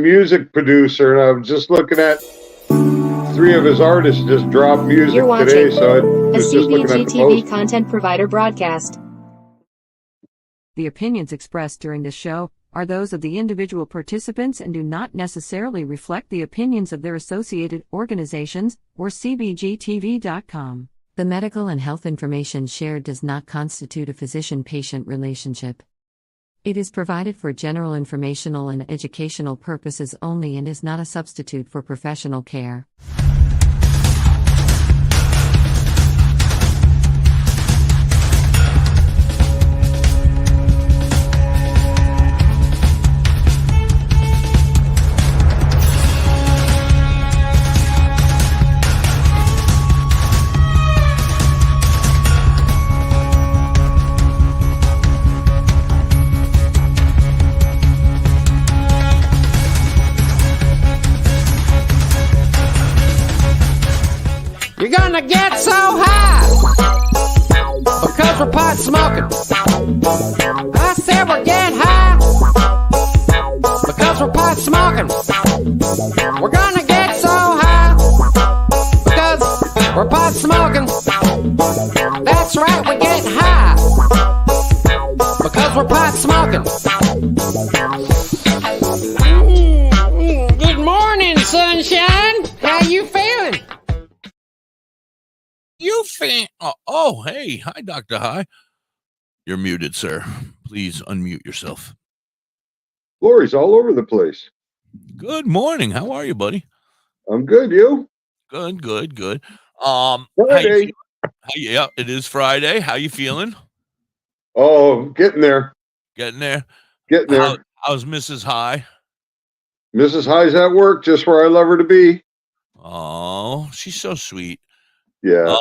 music producer, and I was just looking at 3 of his artists just dropped music today, so I was just looking at the CBGTV content provider broadcast. The opinions expressed during this show are those of the individual participants and do not necessarily reflect the opinions of their associated organizations or CBGTV.com. The medical and health information shared does not constitute a physician-patient relationship. It is provided for general informational and educational purposes only and is not a substitute for professional care. You're gonna get so high because we're pot smoking. I said we're getting high because we're pot smoking. We're gonna get so high because we're pot smoking. That's right, we're getting high because we're pot smoking. Good morning, sunshine. How you feeling? Oh, hey. Hi, Dr. High. You're muted, sir. Please unmute yourself. Lori's all over the place. Good morning. How are you, buddy? I'm good, you? Good. Friday. Yeah, it is Friday. How you feeling? Oh, getting there. Getting there? Getting there. How's Mrs. High? Mrs. High's at work, just where I love her to be. Oh, she's so sweet. Yeah.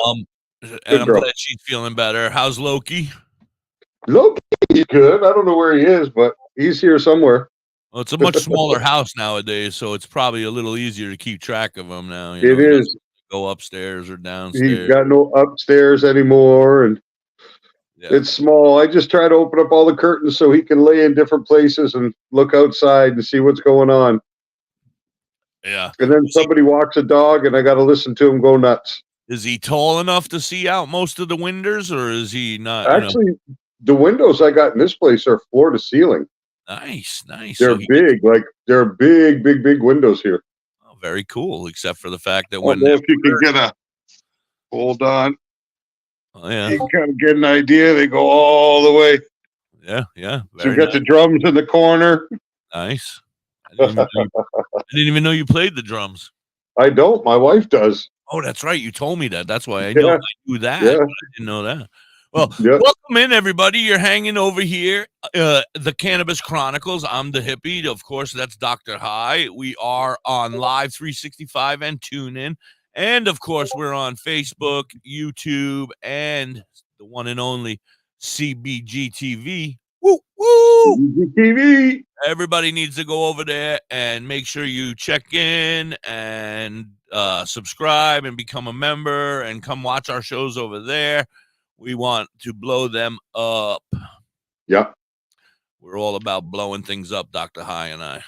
And I'm glad she's feeling better. How's Loki? Loki's good. I don't know where he is, but he's here somewhere. Well, it's a much smaller house nowadays, so it's probably a little easier to keep track of him now. It is. Go upstairs or downstairs. He's got no upstairs anymore, and it's small. I just try to open up all the curtains so he can lay in different places and look outside and see what's going on. Yeah. And then somebody walks a dog, and I got to listen to him go nuts. Is he tall enough to see out most of the windows, or is he not? Actually, the windows I got in this place are floor to ceiling. Nice. They're big, they're big windows here. Oh, very cool. Except for the fact that if you can get a hold on, you kind of get an idea. They go all the way. Yeah. So you got the drums in the corner. Nice. I didn't even know you played the drums. I don't. My wife does. Oh, that's right. You told me that. That's why I knew that. Yeah. But I didn't know that. Well, welcome in, everybody. You're hanging over here. The Cannabis Chronicles. I'm Da.Hippie. Of course, that's Dr. High. We are on Live 365 and TuneIn. And, of course, we're on Facebook, YouTube, and the one and only CBGTV. Woo! CBGTV. Everybody needs to go over there and make sure you check in and subscribe and become a member and come watch our shows over there. We want to blow them up. Yeah. We're all about blowing things up, Dr. High and I.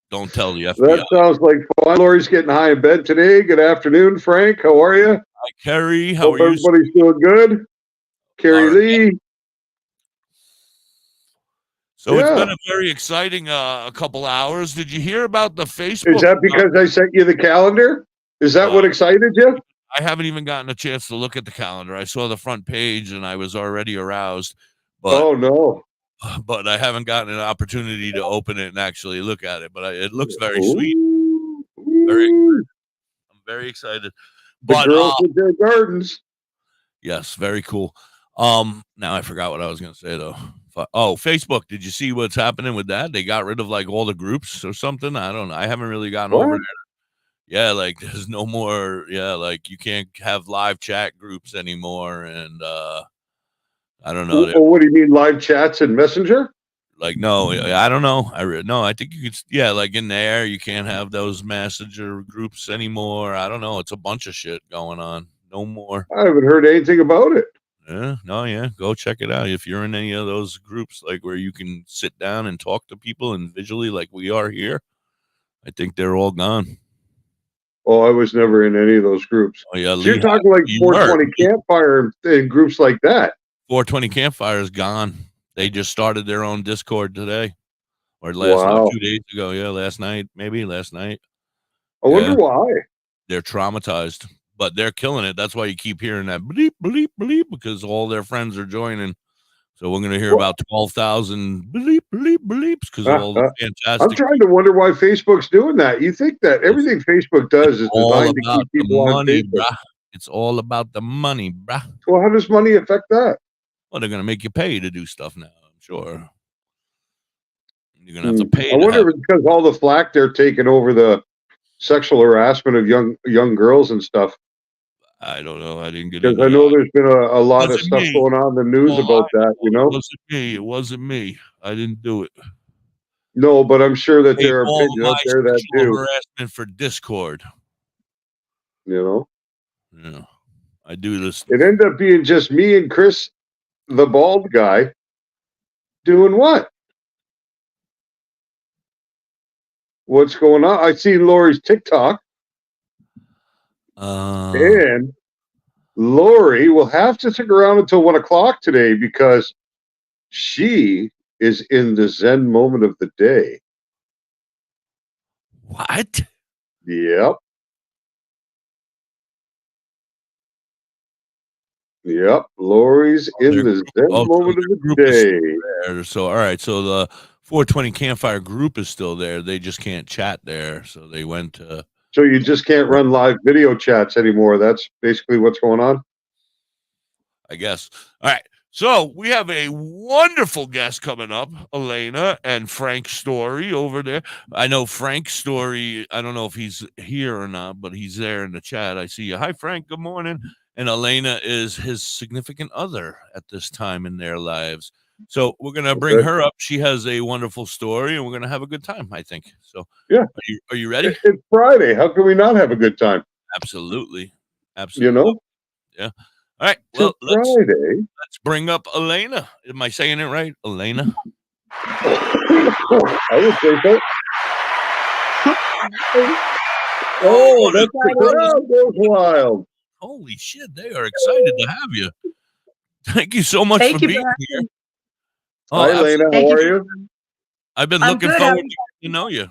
Don't tell the FBI. That sounds like fun. Lori's getting high in bed today. Good afternoon, Frank. How are you? Hi, Kerry. How are you? Everybody's doing good. Carrie Lee. So it's been a very exciting a couple hours. Did you hear about the Facebook? Is that because I sent you the calendar? Is that what excited you? I haven't even gotten a chance to look at the calendar. I saw the front page and I was already aroused. But, oh, no. But I haven't gotten an opportunity to open it and actually look at it. But it looks very sweet. I'm very excited. The girls with their gardens. Yes, very cool. Now I forgot what I was going to say, though. Oh, Facebook. Did you see what's happening with that? They got rid of like all the groups or something. I don't know. I haven't really gotten over there. Yeah, like there's no more. Yeah, like you can't have live chat groups anymore. And I don't know. Oh, what do you mean, live chats and Messenger? Like, no, I don't know. I think you could. Yeah, like in there, you can't have those messenger groups anymore. I don't know. It's a bunch of shit going on. No more. I haven't heard anything about it. Yeah. Go check it out. If you're in any of those groups, like where you can sit down and talk to people and visually, like we are here, I think they're all gone. Oh, I was never in any of those groups. Oh, yeah. So you're talking like 420 Campfire and groups like that. 420 Campfire is gone. They just started their own Discord today or last night, 2 days ago. Yeah, last night. I wonder why. They're traumatized, but they're killing it. That's why you keep hearing that bleep, bleep, bleep, because all their friends are joining. So we're going to hear about 12,000 bleep, bleep, bleeps because all the fantastic. I'm trying to wonder why Facebook's doing that. You think that everything Facebook does is designed to keep people on Facebook. Bruh. It's all about the money, bruh. Well, how does money affect that? Well, they're going to make you pay to do stuff now, I'm sure. You're going to have to pay. I wonder if it's because all the flack they're taking over the sexual harassment of young girls and stuff. I don't know. I didn't get because I know there's been a lot of stuff going on in the news about that. You know, it wasn't me. I didn't do it. No, but I'm sure that there are pigs out there that do harassment for Discord. You know, yeah, I do this. It ended up being just me and Chris, the bald guy, doing what? What's going on? I seen Lori's TikTok. And Lori will have to stick around until 1 o'clock today because she is in the Zen moment of the day. What? Yep. Lori's in the Zen moment of the day. So, all right. So the 420 Campfire group is still there. They just can't chat there. So they went to. So you just can't run live video chats anymore. That's basically what's going on. I guess. All right. So we have a wonderful guest coming up, Elena and Frank Story over there. I know Frank Story. I don't know if he's here or not, but he's there in the chat. I see you. Hi, Frank. Good morning. And Elena is his significant other at this time in their lives. So we're going to bring her up. She has a wonderful story, and we're going to have a good time, I think. So yeah. Are you ready? It's Friday. How can we not have a good time? Absolutely. You know? Yeah. All right. Well, let's bring up Elena. Am I saying it right? Elena? I would say so. Oh, that's the crowd goes wild. Holy shit, they are excited to have you. Thank you so much for being here. Hi, Elena. How are you? I've been looking forward to know you.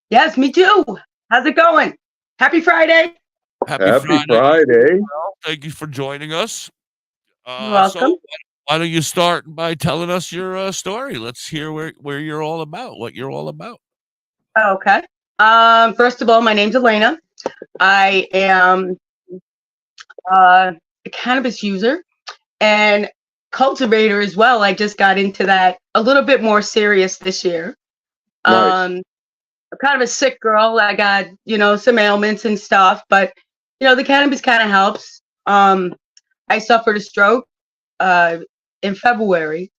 Yes, me too. How's it going? Happy Friday. Happy Friday. Well, thank you for joining us. You're welcome. So why don't you start by telling us your story? Let's hear where you're all about, what you're all about. Okay. First of all, my name's Elena. I am a cannabis user and cultivator as well. I just got into that a little bit more serious this year. Nice. I'm kind of a sick girl. I got, some ailments and stuff, but the cannabis kind of helps. I suffered a stroke in February.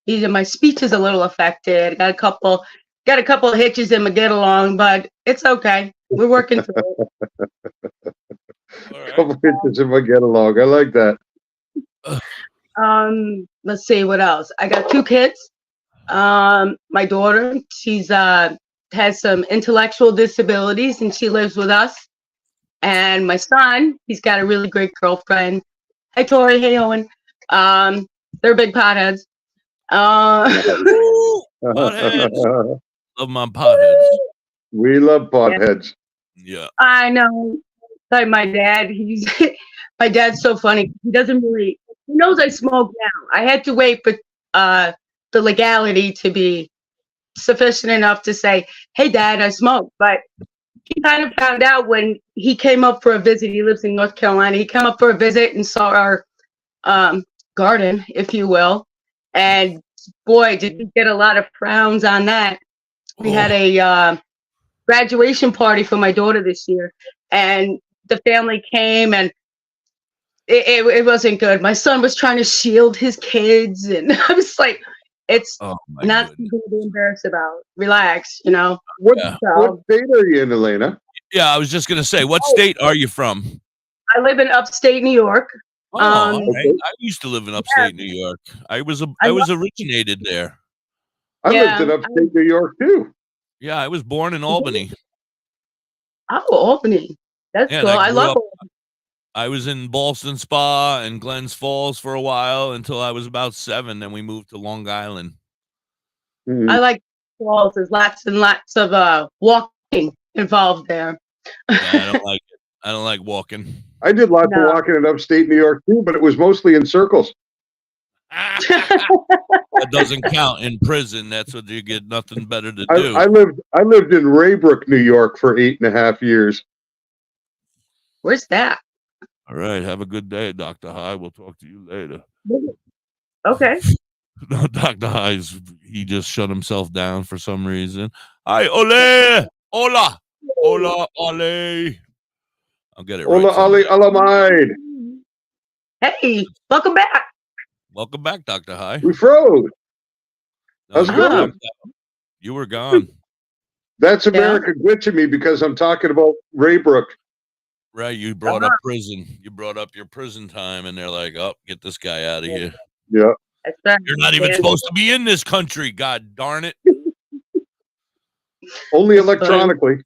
My speech is a little affected. Got a couple of hitches in my get along, but it's okay. We're working through it. Couple hitches in my get along. I like that. Let's see what else. I got 2 kids. My daughter, she's has some intellectual disabilities and she lives with us. And my son, he's got a really great girlfriend. Hi, Tori. Hey, Owen. They're big potheads. Potheads. Love my potheads. We love potheads. Yeah. I know. Like my dad, my dad's so funny. He knows I smoke now. I had to wait for the legality to be sufficient enough to say, hey, Dad, I smoke. But he kind of found out when he came up for a visit. He lives in North Carolina. He came up for a visit and saw our garden, if you will. And boy, did we get a lot of frowns on that. We had a graduation party for my daughter this year. And the family came and it wasn't good. My son was trying to shield his kids. And I was like, it's not something to be embarrassed about. Relax, What state are you in, Elena? Yeah, I was just going to say, what state are you from? I live in upstate New York. Oh, all right. Okay. I used to live in upstate New York. I was originated there. I lived in upstate New York too. Yeah, I was born in Albany. Oh, Albany. That's Yeah, cool. and I love up, Albany. I was in Ballston Spa and Glens Falls for a while until I was about 7. Then we moved to Long Island. Mhm. I like falls. There's lots and lots of walking involved there. Yeah, I don't like it. I don't like walking. I did lots of walking in upstate New York too, but it was mostly in circles. That doesn't count in prison. That's what you get nothing better to do. I lived in Raybrook, New York for 8.5 years. Where's that? All right. Have a good day, Dr. High. We'll talk to you later. Okay. No, Dr. High's, he just shut himself down for some reason. Hi, ole, hola, hola, ole. I'll get it right. Hola, ali, alamide. Hey, welcome back. Welcome back, Dr. High. We froze. No, How's it going? You were gone. That's America glitching me because I'm talking about Raybrook. Right, you brought up prison. You brought up your prison time, and they're like, "Oh, get this guy out of here." Yeah. You're not even supposed to be in this country. God darn it. Only electronically.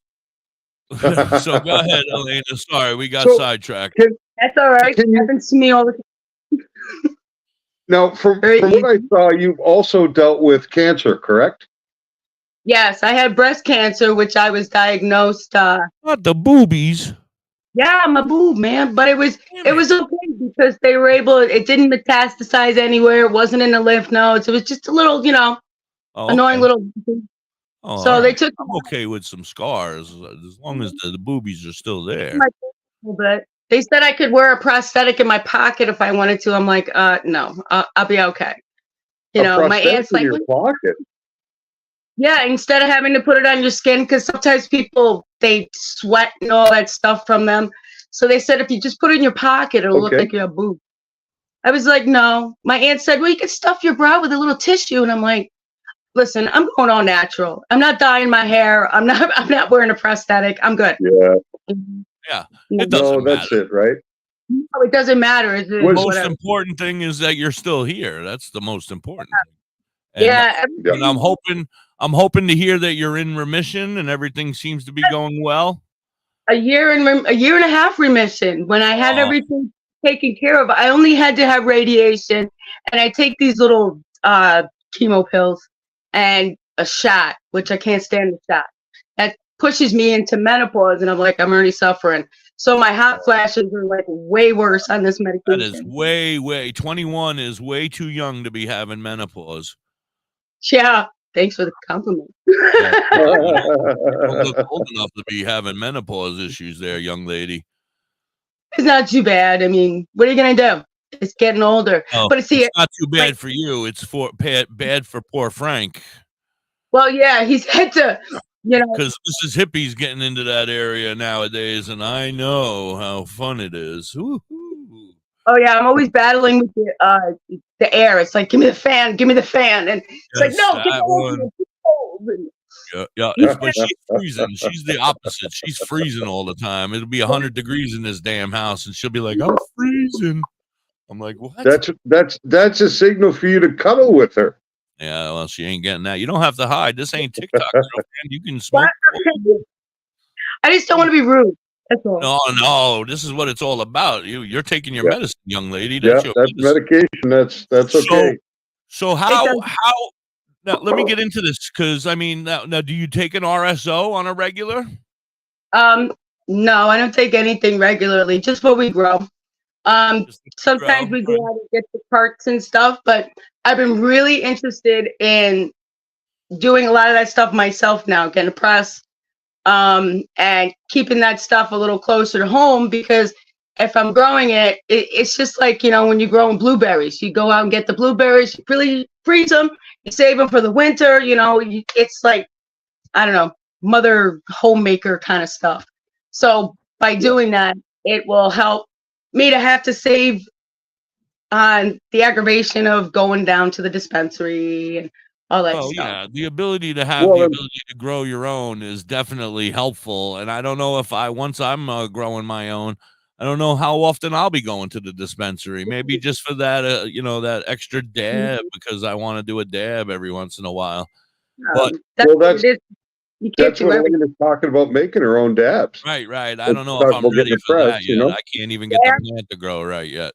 So go ahead, Elena. Sorry, we got sidetracked. That's all right. It happens to me all the time. Now, from what I saw, you've also dealt with cancer, correct? Yes, I had breast cancer, which I was diagnosed. Not the boobies. Yeah, my boob, man. But it was okay because they were able. It didn't metastasize anywhere. It wasn't in the lymph nodes. It was just a little, annoying little. Oh, so they took. I'm okay with some scars as long as the boobies are still there. But they said I could wear a prosthetic in my pocket if I wanted to. I'm like, no, I'll be okay. My aunt's like, your pocket. Yeah, instead of having to put it on your skin, because sometimes people, they sweat and all that stuff from them. So they said, if you just put it in your pocket, it'll look like you have boobs. I was like, no. My aunt said, well, you can stuff your bra with a little tissue. And I'm like, listen, I'm going all natural. I'm not dyeing my hair. I'm not wearing a prosthetic. I'm good. Yeah. Yeah. It doesn't matter. That's it, right? No, it doesn't matter. The most important thing is that you're still here. That's the most important thing. And I'm hoping to hear that you're in remission and everything seems to be going well. A year and a half remission. When I had everything taken care of, I only had to have radiation, and I take these little chemo pills and a shot, which I can't stand the shot. That pushes me into menopause, and I'm like, I'm already suffering. So my hot flashes are like way worse on this medication. That is way 21 is way too young to be having menopause. Yeah. Thanks for the compliment. You don't look old enough to be having menopause issues there, young lady. It's not too bad. I mean, what are you going to do? It's getting older. Oh, but it's not too bad for you. It's bad for poor Frank. Well, yeah, he's had to, Because Mrs. Hippie's getting into that area nowadays, and I know how fun it is. Woo-hoo. Oh, yeah, I'm always battling with the air. It's like, give me the fan. And it's like, no, get the Yeah, but she's freezing. She's the opposite. She's freezing all the time. It'll be 100 degrees in this damn house, and she'll be like, "I'm freezing." I'm like, "What?" That's a signal for you to cuddle with her. Yeah, well, she ain't getting that. You don't have to hide. This ain't TikTok, girlfriend. You can smoke. I just don't want to be rude. That's all. No, this is what it's all about. You're taking your medicine, young lady. That's medication. That's okay. So how? Now let me get into this because I mean, now do you take an RSO on a regular? No, I don't take anything regularly. Just what we grow. Sometimes we go out and get the parts and stuff, but I've been really interested in doing a lot of that stuff myself now, getting a press. And keeping that stuff a little closer to home, because if I'm growing it, it's just like, when you're growing blueberries, you go out and get the blueberries, you really freeze them, you save them for the winter, it's like, I don't know, mother homemaker kind of stuff. So by doing that, it will help me to have to save on the aggravation of going down to the dispensary and all that stuff. Yeah, the ability to have the ability to grow your own is definitely helpful. And I don't know if once I'm growing my own, I don't know how often I'll be going to the dispensary. Maybe just for that, that extra dab, because I want to do a dab every once in a while. But that's what it is. You can't that's do what everything. Elena's talking about, making her own dabs. right. I don't know if Talk I'm about ready getting for fresh, that you yet. know? I can't even get the plant to grow right yet.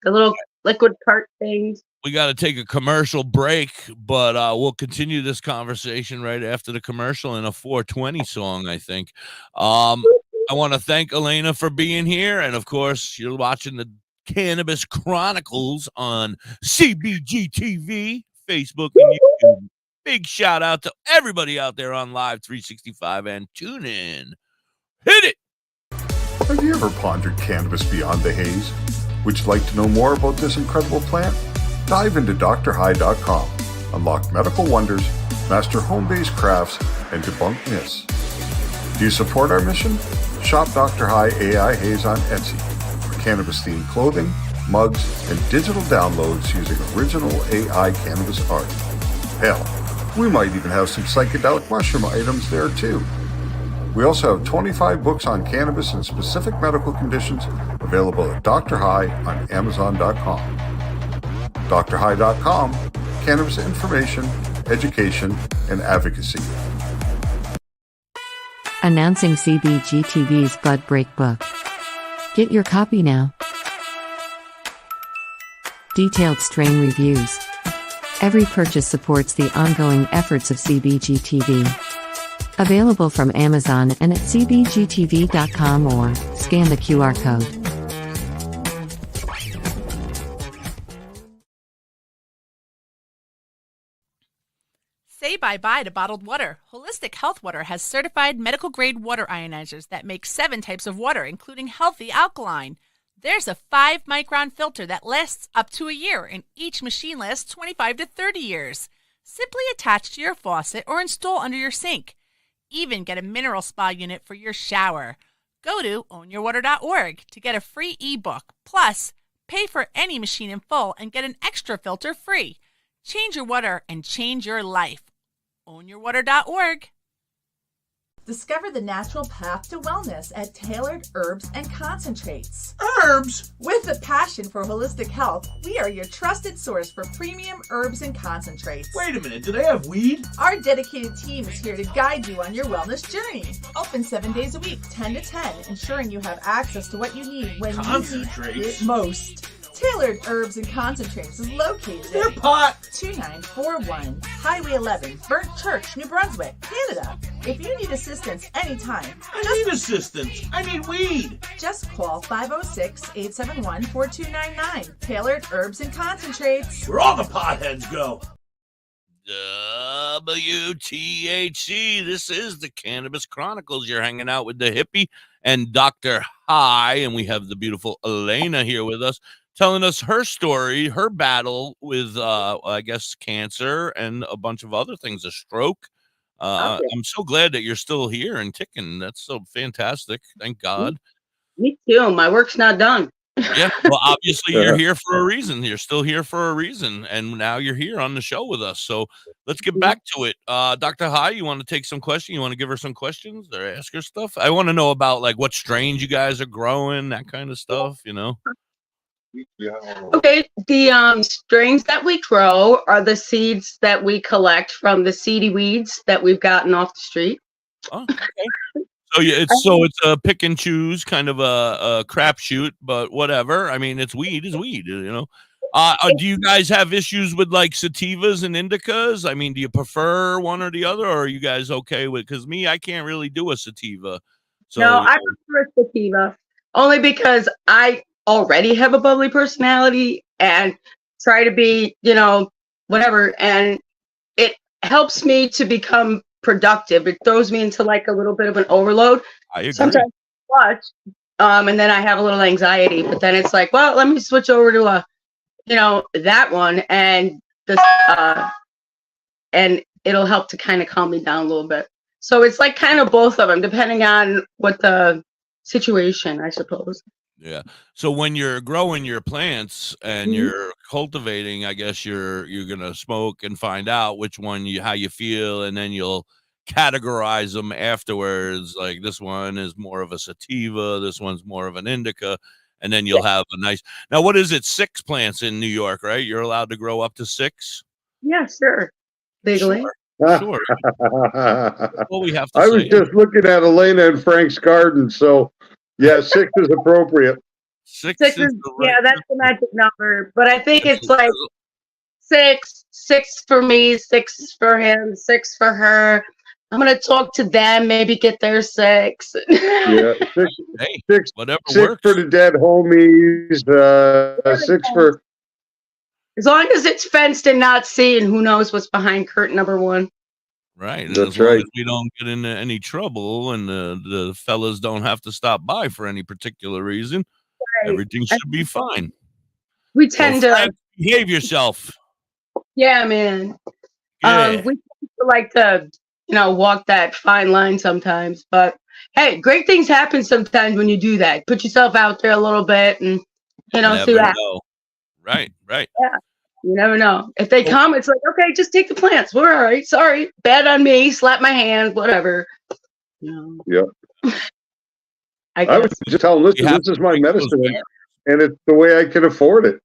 The little liquid cart things. We got to take a commercial break, but we'll continue this conversation right after the commercial in a 420 song, I think. I want to thank Elena for being here. And of course, you're watching the Cannabis Chronicles on CBG TV, Facebook, and YouTube. Big shout out to everybody out there on Live 365 and tune in. Hit it. Have you ever pondered cannabis beyond the haze? Would you like to know more about this incredible plant? Dive into drhigh.com. Unlock medical wonders, master home-based crafts, and debunk myths. Do you support our mission? Shop Dr. High AI Haze on Etsy for cannabis-themed clothing, mugs, and digital downloads using original AI cannabis art. Hell, we might even have some psychedelic mushroom items there too. We also have 25 books on cannabis and specific medical conditions available at Dr. High on Amazon.com. drhigh.com, cannabis information, education, and advocacy. Announcing CBG TV's Bud Break book. Get your copy now. Detailed strain reviews. Every purchase supports the ongoing efforts of CBG TV. Available from Amazon and at cbgtv.com or scan the QR code. Say bye-bye to bottled water. Holistic Health Water has certified medical-grade water ionizers that make 7 types of water, including healthy alkaline. There's a 5-micron filter that lasts up to a year, and each machine lasts 25 to 30 years. Simply attach to your faucet or install under your sink. Even get a mineral spa unit for your shower. Go to ownyourwater.org to get a free ebook. Plus, pay for any machine in full and get an extra filter free. Change your water and change your life. Ownyourwater.org. Discover the natural path to wellness at Tailored Herbs and Concentrates. Herbs? With a passion for holistic health, we are your trusted source for premium herbs and concentrates. Wait a minute, do they have weed? Our dedicated team is here to guide you on your wellness journey. Open 7 days a week, 10 to 10, ensuring you have access to what you need when you need it most. Tailored Herbs and Concentrates is located Their pot 2941 Highway 11, Burnt Church, New Brunswick, Canada. If you need assistance anytime, I need assistance. I need weed. Just call 506-871-4299. Tailored Herbs and Concentrates. Where all the potheads go. WTHC. This is the Cannabis Chronicles. You're hanging out with Da.Hippie and Doktor High, and we have the beautiful Elena here with us, telling us her story, her battle with, I guess, cancer and a bunch of other things, a stroke. I'm so glad that you're still here and ticking. That's so fantastic. Thank God. Me too. My work's not done. Yeah, well, obviously you're here for a reason. You're still here for a reason, and now you're here on the show with us. So let's get back to it. Dr. High, you want to take some questions? You want to give her some questions or ask her stuff? I want to know about like what strains you guys are growing, that kind of stuff, you know? Okay, the strains that we grow are the seeds that we collect from the seedy weeds that we've gotten off the street. Oh, okay. So it's a pick and choose kind of a crapshoot, but whatever. I mean, it's weed, you know. Do you guys have issues with like sativas and indicas? I mean, do you prefer one or the other, or are you guys okay with? Because I can't really do a sativa. So, no, I prefer sativa only because I already have a bubbly personality and try to be, whatever. And it helps me to become productive. It throws me into like a little bit of an overload. I agree. Sometimes much, and then I have a little anxiety, but then it's like, well, let me switch over to that one and this, and it'll help to kind of calm me down a little bit. So it's like kind of both of them, depending on what the situation, I suppose. Yeah. So when you're growing your plants and you're cultivating, I guess you're gonna smoke and find out which one how you feel, and then you'll categorize them afterwards. Like this one is more of a sativa, this one's more of an indica, and then you'll have a nice. Now, what is it? 6 plants in New York, right? You're allowed to grow up to 6. Yeah, sure. Legally. Sure. Sure. Well, we have to I was just looking at Elena and Frank's garden, so yeah, 6 is appropriate. 6 is yeah, that's the magic number. But I think it's like 6 for me, 6 for him, 6 for her. I'm gonna talk to them, maybe get their 6. Yeah, 6, hey, 6, whatever 6 works. for the dead homies. 6 for. As long as it's fenced and not seen, who knows what's behind curtain number 1. Right. And That's as long right. as we don't get into any trouble and the fellas don't have to stop by for any particular reason, everything should be fine. We tend to behave yourself. Yeah, man. Yeah. We like to, walk that fine line sometimes. But hey, great things happen sometimes when you do that. Put yourself out there a little bit and, see Never that. know. Right. Yeah. You never know. If they come, it's like, okay, just take the plants. We're all right. Sorry. Bad on me. Slap my hand, whatever. Yeah. I was just telling them, listen, this is my medicine, and it's the way I can afford it.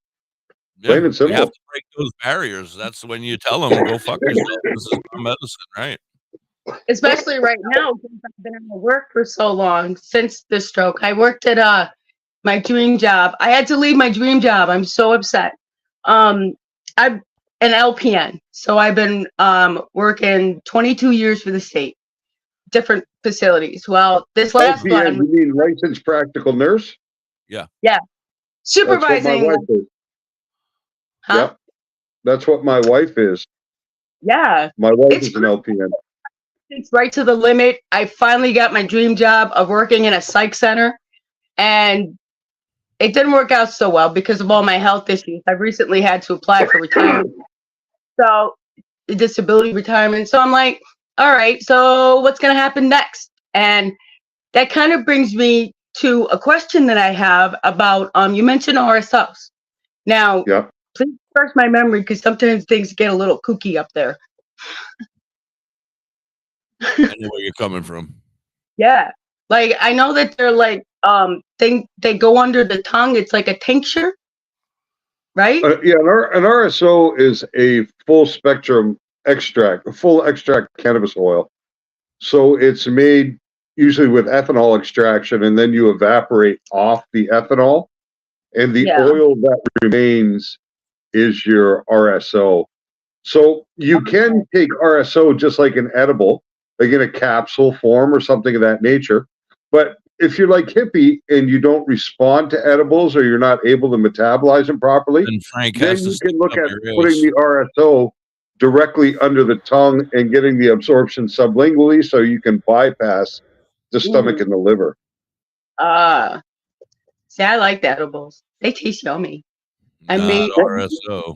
Plain and simple. You have to break those barriers. That's when you tell them, go fuck yourself. This is my medicine, right? Especially right now, since I've been out of work for so long, since the stroke. I worked at my dream job. I had to leave my dream job. I'm so upset. I'm an LPN, so I've been working 22 years for the state, different facilities. Well, this last LPN, one, you mean licensed practical nurse? Yeah. Supervising. That's what my wife is. Huh? Yep. That's what my wife is. Yeah. My wife is an LPN. It's right to the limit. I finally got my dream job of working in a psych center, and it didn't work out so well because of all my health issues. I've recently had to apply for retirement. So, disability retirement. So I'm like, all right, so what's going to happen next? And that kind of brings me to a question that I have about, you mentioned RSOs. Now, please refresh my memory because sometimes things get a little kooky up there. I know where you're coming from. Yeah. Like, I know that they're like, they go under the tongue. It's like a tincture, right? Yeah, an RSO is a full spectrum extract, a full extract cannabis oil. So it's made usually with ethanol extraction, and then you evaporate off the ethanol, and the oil that remains is your RSO. So you can take RSO just like an edible, like in a capsule form or something of that nature. But if you're like Hippie and you don't respond to edibles or you're not able to metabolize them properly, then you can look at putting the RSO directly under the tongue and getting the absorption sublingually so you can bypass the stomach and the liver. See, I like the edibles. They taste yummy. RSO.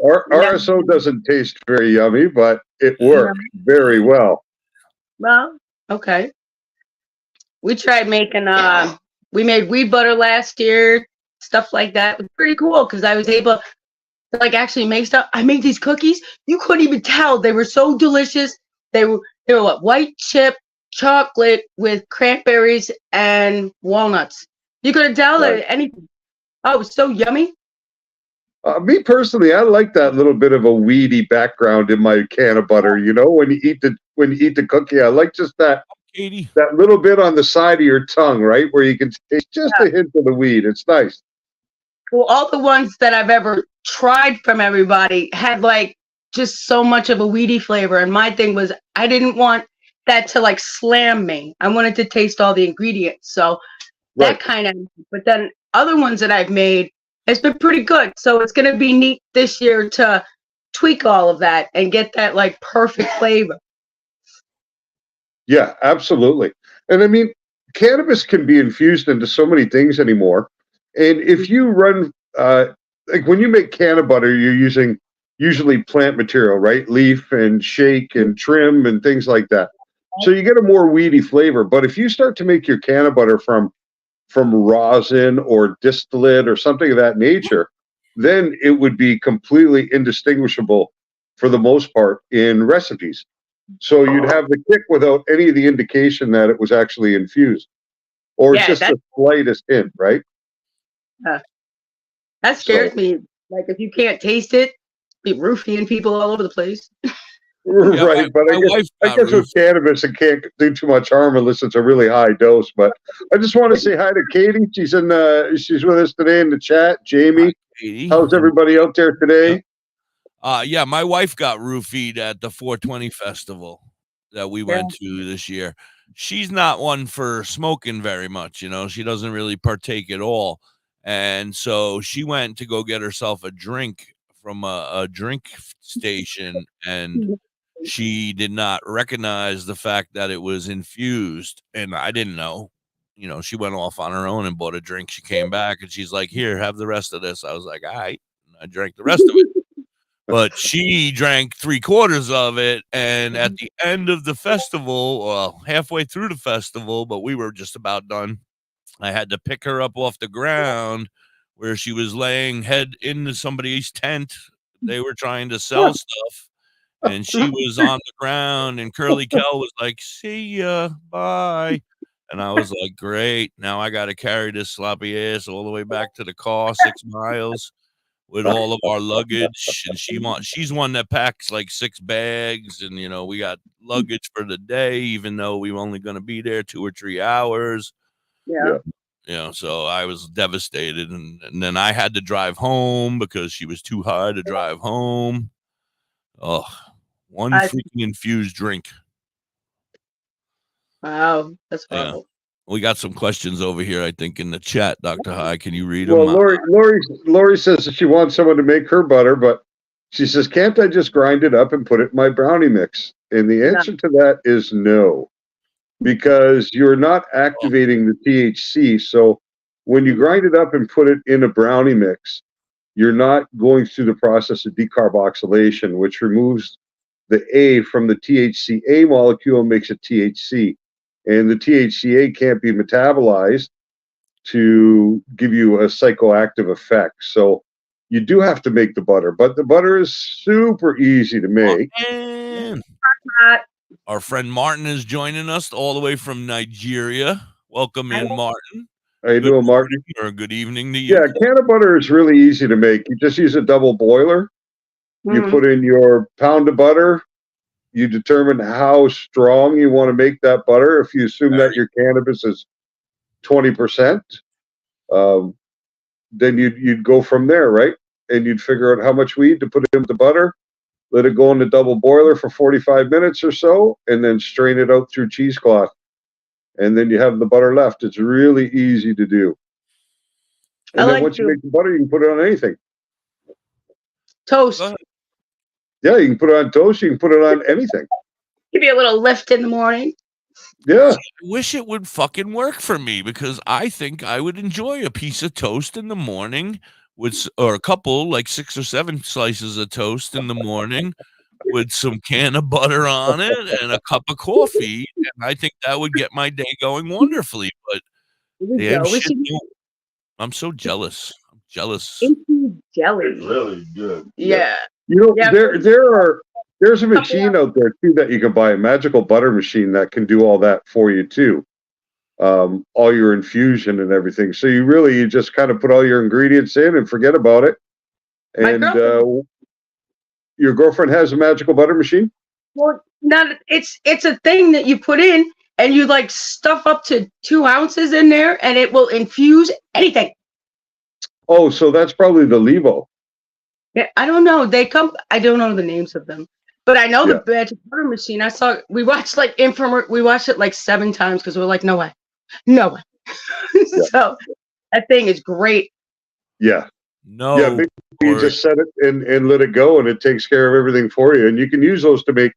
RSO doesn't taste very yummy, but it works very well. Well, okay. We tried making, we made weed butter last year, stuff like that. It was pretty cool because I was able to like actually make stuff. I made these cookies. You couldn't even tell. They were so delicious. They were what? White chip chocolate with cranberries and walnuts. You couldn't tell anything. Oh, it was so yummy. Me personally, I like that little bit of a weedy background in my can of butter. You know, when you eat the cookie, I like just that little bit on the side of your tongue, right, where you can taste just a hint of the weed. It's nice. Well, all the ones that I've ever tried from everybody had like just so much of a weedy flavor, and my thing was I didn't want that to like slam me. I wanted to taste all the ingredients, so that kind of. But then other ones that I've made. It's been pretty good. So it's going to be neat this year to tweak all of that and get that like perfect flavor. Yeah, absolutely. And I mean, cannabis can be infused into so many things anymore. And if you run, like when you make canna butter, you're using usually plant material, right? Leaf and shake and trim and things like that. So you get a more weedy flavor. But if you start to make your canna butter from rosin or distillate or something of that nature, then it would be completely indistinguishable for the most part in recipes. So you'd have the kick without any of the indication that it was actually infused. Or Yeah, just the slightest hint, right? That scares me. Like, if you can't taste it, be roofing people all over the place. Right, but I guess with cannabis, it can't do too much harm unless it's a really high dose. But I just want to say hi to Katie. She's with us today in the chat. Jamie, how's everybody out there today? Yeah, my wife got roofied at the 420 festival that we went to this year. She's not one for smoking very much, you know. She doesn't really partake at all. And so she went to go get herself a drink from a drink station, and she did not recognize the fact that it was infused. And I didn't know. You know, she went off on her own and bought a drink. She came back and she's like, "Here, have the rest of this." I was like, "All right." And I drank the rest of it. But she drank 3/4 of it, and at the end of the festival, well, halfway through the festival, but we were just about done, I had to pick her up off the ground where she was laying head into somebody's tent. They were trying to sell stuff, and she was on the ground, and Curly Kel was like, "See ya, bye." And I was like, "Great, now I got to carry this sloppy ass all the way back to the car, 6 miles. With all of our luggage, and she's one that packs like 6 bags, and you know, we got luggage for the day, even though we were only going to be there 2 or 3 hours. Yeah. You know, so I was devastated, and then I had to drive home because she was too high to drive home. Oh, one freaking infused drink. Wow, that's horrible. Yeah. We got some questions over here, I think, in the chat, Dr. High. Can you read them? Well, Lori says that she wants someone to make her butter, but she says, "Can't I just grind it up and put it in my brownie mix?" And the answer to that is no, because you're not activating the THC. So when you grind it up and put it in a brownie mix, you're not going through the process of decarboxylation, which removes the A from the THCA molecule and makes it THC. And the THCA can't be metabolized to give you a psychoactive effect. So you do have to make the butter, but the butter is super easy to make. And our friend Martin is joining us all the way from Nigeria. Welcome in, Martin. How you doing, Martin? Or good evening to you. Yeah, can of butter is really easy to make. You just use a double boiler. You put in your pound of butter. You determine how strong you want to make that butter. If you assume that your cannabis is 20%, then you'd go from there, right? And you'd figure out how much weed to put in the butter, let it go in the double boiler for 45 minutes or so, and then strain it out through cheesecloth. And then you have the butter left. It's really easy to do. And then once you make the butter, you can put it on anything. Toast. Yeah, you can put it on toast. You can put it on anything. Give you a little lift in the morning. Yeah. I wish it would fucking work for me, because I think I would enjoy a piece of toast in the morning or a couple, like 6 or 7 slices of toast in the morning with some can of butter on it and a cup of coffee. And I think that would get my day going wonderfully. But damn shit, I'm so jealous. I'm jealous. Jelly. It's really good. Yeah. You know, there's a machine out there too that you can buy, a magical butter machine that can do all that for you too. All your infusion and everything. So you just kind of put all your ingredients in and forget about it. And your girlfriend has a magical butter machine? Well, it's a thing that you put in and you like stuff up to 2 ounces in there and it will infuse anything. Oh, so that's probably the Levo. Yeah, I don't know. I don't know the names of them, but I know the magic butter machine. We watched we watched it like 7 times because we're like, no way. So that thing is great. Yeah. No. Yeah, you just set it and let it go, and it takes care of everything for you. And you can use those to make,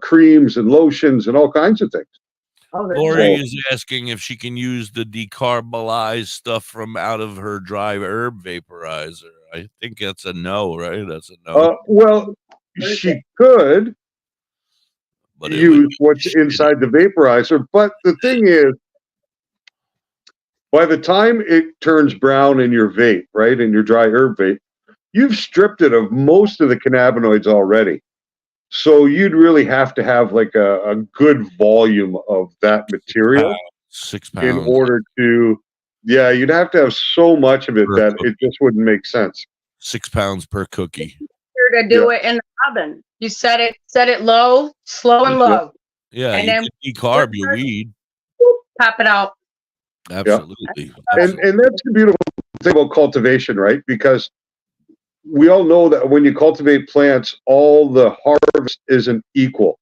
creams and lotions and all kinds of things. Lori is asking if she can use the decarbonized stuff from out of her dry herb vaporizer. I think that's a no, right? That's a no. Well, she could use what's inside the vaporizer, but the thing is, by the time it turns brown in your vape, right, in your dry herb vape, you've stripped it of most of the cannabinoids already. So you'd really have to have like a good volume of that material 6 pounds in order to, you'd have to have so much of it that it just wouldn't make sense. 6 pounds per cookie. To do it in the oven. You set it low, slow and low. Yeah, and you then can decarb your weed. Pop it out. Absolutely. And that's the beautiful thing about cultivation, right? Because we all know that when you cultivate plants, all the harvest isn't equal.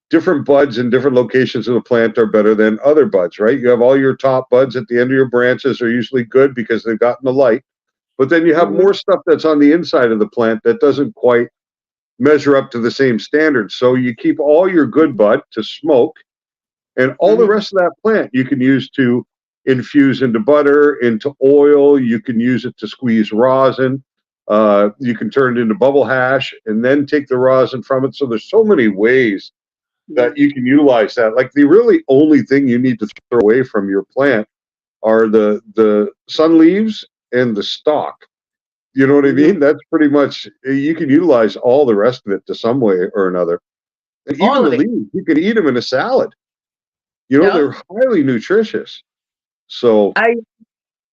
Different buds in different locations of the plant are better than other buds, right? You have all your top buds at the end of your branches are usually good because they've gotten the light. But then you have more stuff that's on the inside of the plant that doesn't quite measure up to the same standards. So you keep all your good bud to smoke, and all the rest of that plant you can use to infuse into butter, into oil. You can use it to squeeze rosin. You can turn it into bubble hash and then take the rosin from it. So there's so many ways that you can utilize that. Like the really only thing you need to throw away from your plant are the sun leaves and the stalk. You know what I mean? That's pretty much, you can utilize all the rest of it to some way or another. And even the leaves, you can eat them in a salad. You know, they're highly nutritious. So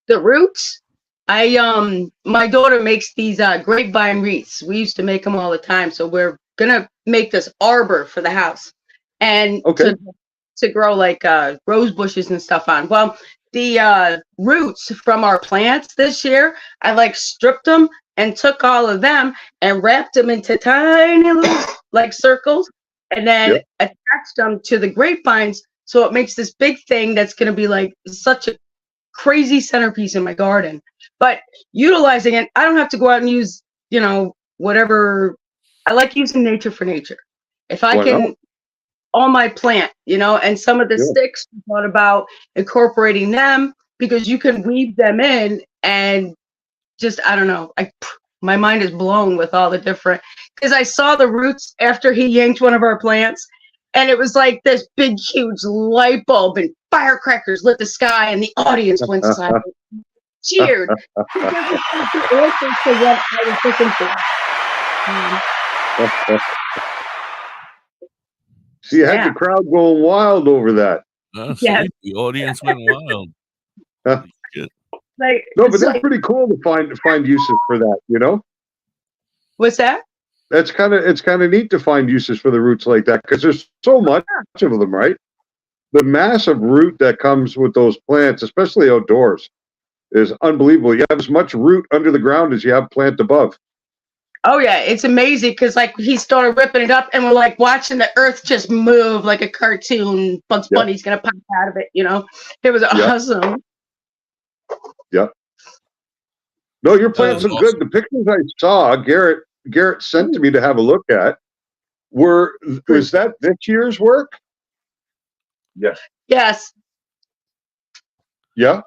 the roots, my daughter makes these grapevine wreaths. We used to make them all the time. So we're gonna make this arbor for the house and to grow like rose bushes and stuff on. Well, the roots from our plants this year, I like stripped them and took all of them and wrapped them into tiny little like circles and then attached them to the grapevines. So it makes this big thing that's going to be like such a crazy centerpiece in my garden. But utilizing it, I don't have to go out and use, whatever. I like using nature for nature. If I can, on my plant, and some of the sticks, I thought about incorporating them because you can weave them in and just, I don't know, my mind is blown with all the different, because I saw the roots after he yanked one of our plants. And it was like this big, huge light bulb and firecrackers lit the sky, and the audience went silent, cheered. Because it was the answer to what I was looking for. So you had the crowd going wild over that. The audience went wild. No, but that's pretty cool to find uses for that. What's that? It's kind of neat to find uses for the roots like that because there's so much of them, right? The massive root that comes with those plants, especially outdoors, is unbelievable. You have as much root under the ground as you have plant above. Oh yeah, it's amazing because like he started ripping it up and we're like watching the earth just move like a cartoon. Bugs Bunny's gonna pop out of it, It was awesome. Yeah. No, your plants look good. The pictures I saw, Garrett sent to me to have a look at. Was that this year's work? Yes. Yes. Yeah.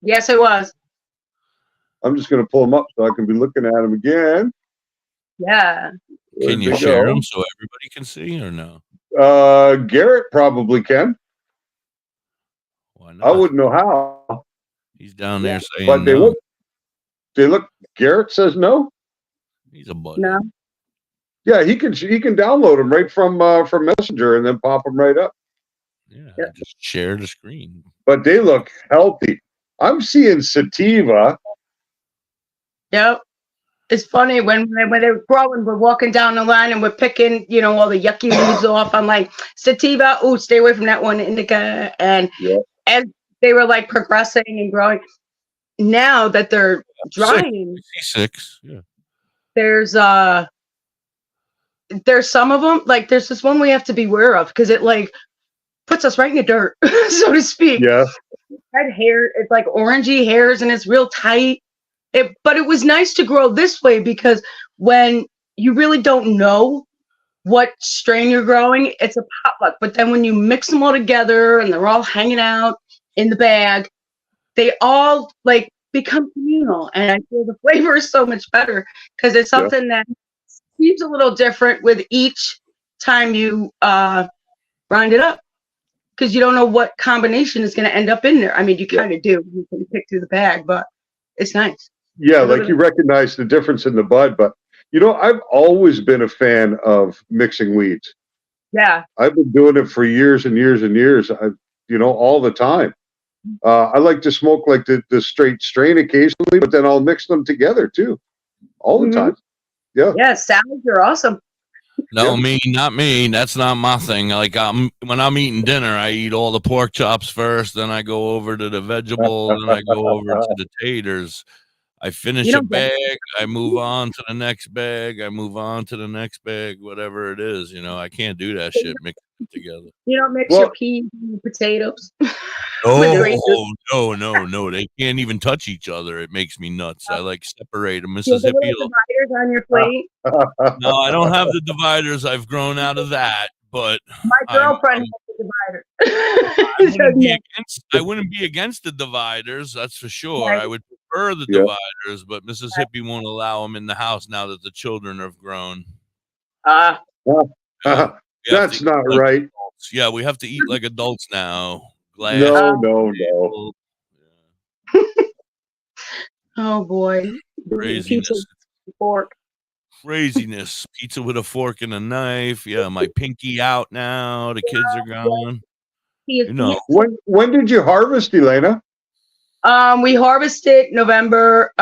Yes, it was. I'm just going to pull them up so I can be looking at them again. Yeah. Can you share them so everybody can see or no? Garrett probably can. Why not? I wouldn't know how. He's down there saying but they look. Garrett says no. He's a buddy. No. Yeah, he can download them right from Messenger and then pop them right up. Yeah, just share the screen. But they look healthy. I'm seeing sativa. Yep. It's funny when they're growing, we're walking down the line and we're picking, all the yucky leaves off. I'm like, sativa, stay away from that one, indica. And as they were like progressing and growing, now that they're drying, 6. Yeah. There's some of them, like there's this one we have to be aware of because it like puts us right in the dirt, so to speak. Yeah. Red hair, it's like orangey hairs and it's real tight. But it was nice to grow this way because when you really don't know what strain you're growing, it's a potluck. But then when you mix them all together and they're all hanging out in the bag, they all like become communal. And I feel the flavor is so much better because it's something that seems a little different with each time you grind it up. Because you don't know what combination is going to end up in there. I mean, you kind of do. You can pick through the bag, but it's nice. Yeah, like you recognize the difference in the bud, but I've always been a fan of mixing weeds. Yeah. I've been doing it for years and years and years. All the time. I like to smoke like the straight strain occasionally, but then I'll mix them together too, all the time. Yeah. Yeah, salads are awesome. No, not me. That's not my thing. Like when I'm eating dinner, I eat all the pork chops first, then I go over to the vegetables, then I go over to the taters. I finish a bag, I move on to the next bag, I move on to the next bag, whatever it is. I can't do that shit mixing it together. You don't mix your peas and potatoes. No. They can't even touch each other. It makes me nuts. I like separate them. Mississippi. Dividers on your plate. No, I don't have the dividers. I've grown out of that. But my girlfriend has the divider. I wouldn't be against the dividers. That's for sure. Right. I would prefer the dividers, but Mississippi won't allow them in the house now that the children have grown. That's not right. Adults. Yeah, we have to eat like adults now. Glass. No. Oh boy. Craziness. Fork. Craziness. Pizza with a fork and a knife. Yeah, my pinky out now. The kids are gone. When did you harvest, Elena? We harvested October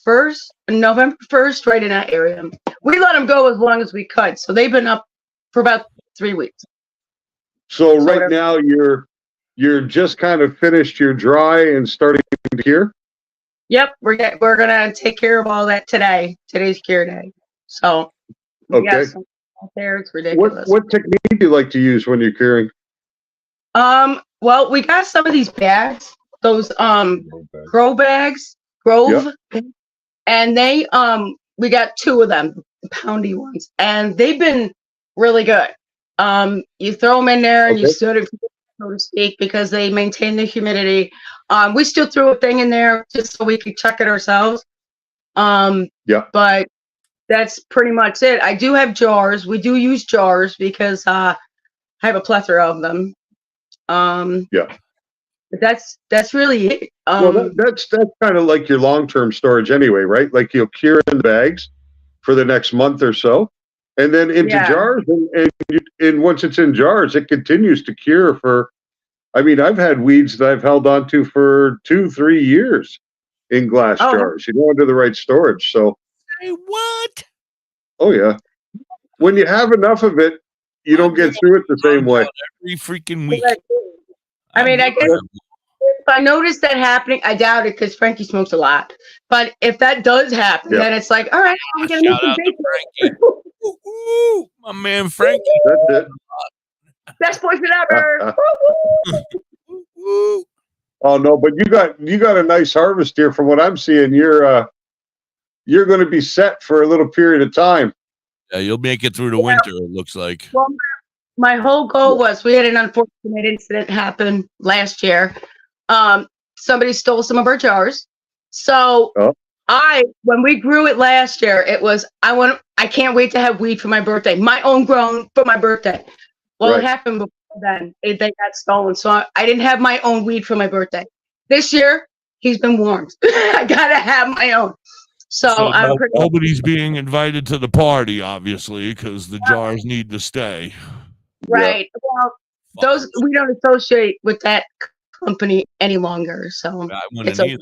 1st, November 1st, right in that area. We let them go as long as we could. So they've been up for about 3 weeks. So right now you're just kind of finished your dry and starting to cure? Yep, we're gonna take care of all that today. Today's cure day. So we got some out there. It's ridiculous. What technique do you like to use when you're curing? Well, we got some of these bags, those grow bags, and they we got 2 of them, the poundy ones, and they've been really good. You throw them in there and you sort of, so to speak, because they maintain the humidity. We still threw a thing in there just so we could check it ourselves. But that's pretty much it. I do have jars. We do use jars because I have a plethora of them. But that's really it. Well, that's kind of like your long-term storage anyway, right? Like you'll cure in the bags for the next month or so, and then into jars, and once it's in jars, it continues to cure for. I mean, I've had weeds that I've held on to for 2-3 years in glass jars, into the right storage. So, hey, what? Oh yeah, when you have enough of it, you don't get through it the same way. Every freaking week. I mean, I guess if I notice that happening, I doubt it because Frankie smokes a lot. But if that does happen, then it's like, all right, I'm gonna make some bacon. My man Frankie. That's it. Best person ever. Oh no, but you got a nice harvest here. From what I'm seeing, you're going to be set for a little period of time. Yeah, you'll make it through the winter. It looks like. Well, my whole goal was we had an unfortunate incident happen last year. Somebody stole some of our jars. So when we grew it last year, it was I can't wait to have weed for my birthday, my own grown for my birthday. Well, it happened before then. They got stolen. So I didn't have my own weed for my birthday. This year, he's been warned. I got to have my own. So nobody's being invited to the party, obviously, because the jars need to stay. Right. Well, those we don't associate with that company any longer. So I wouldn't either.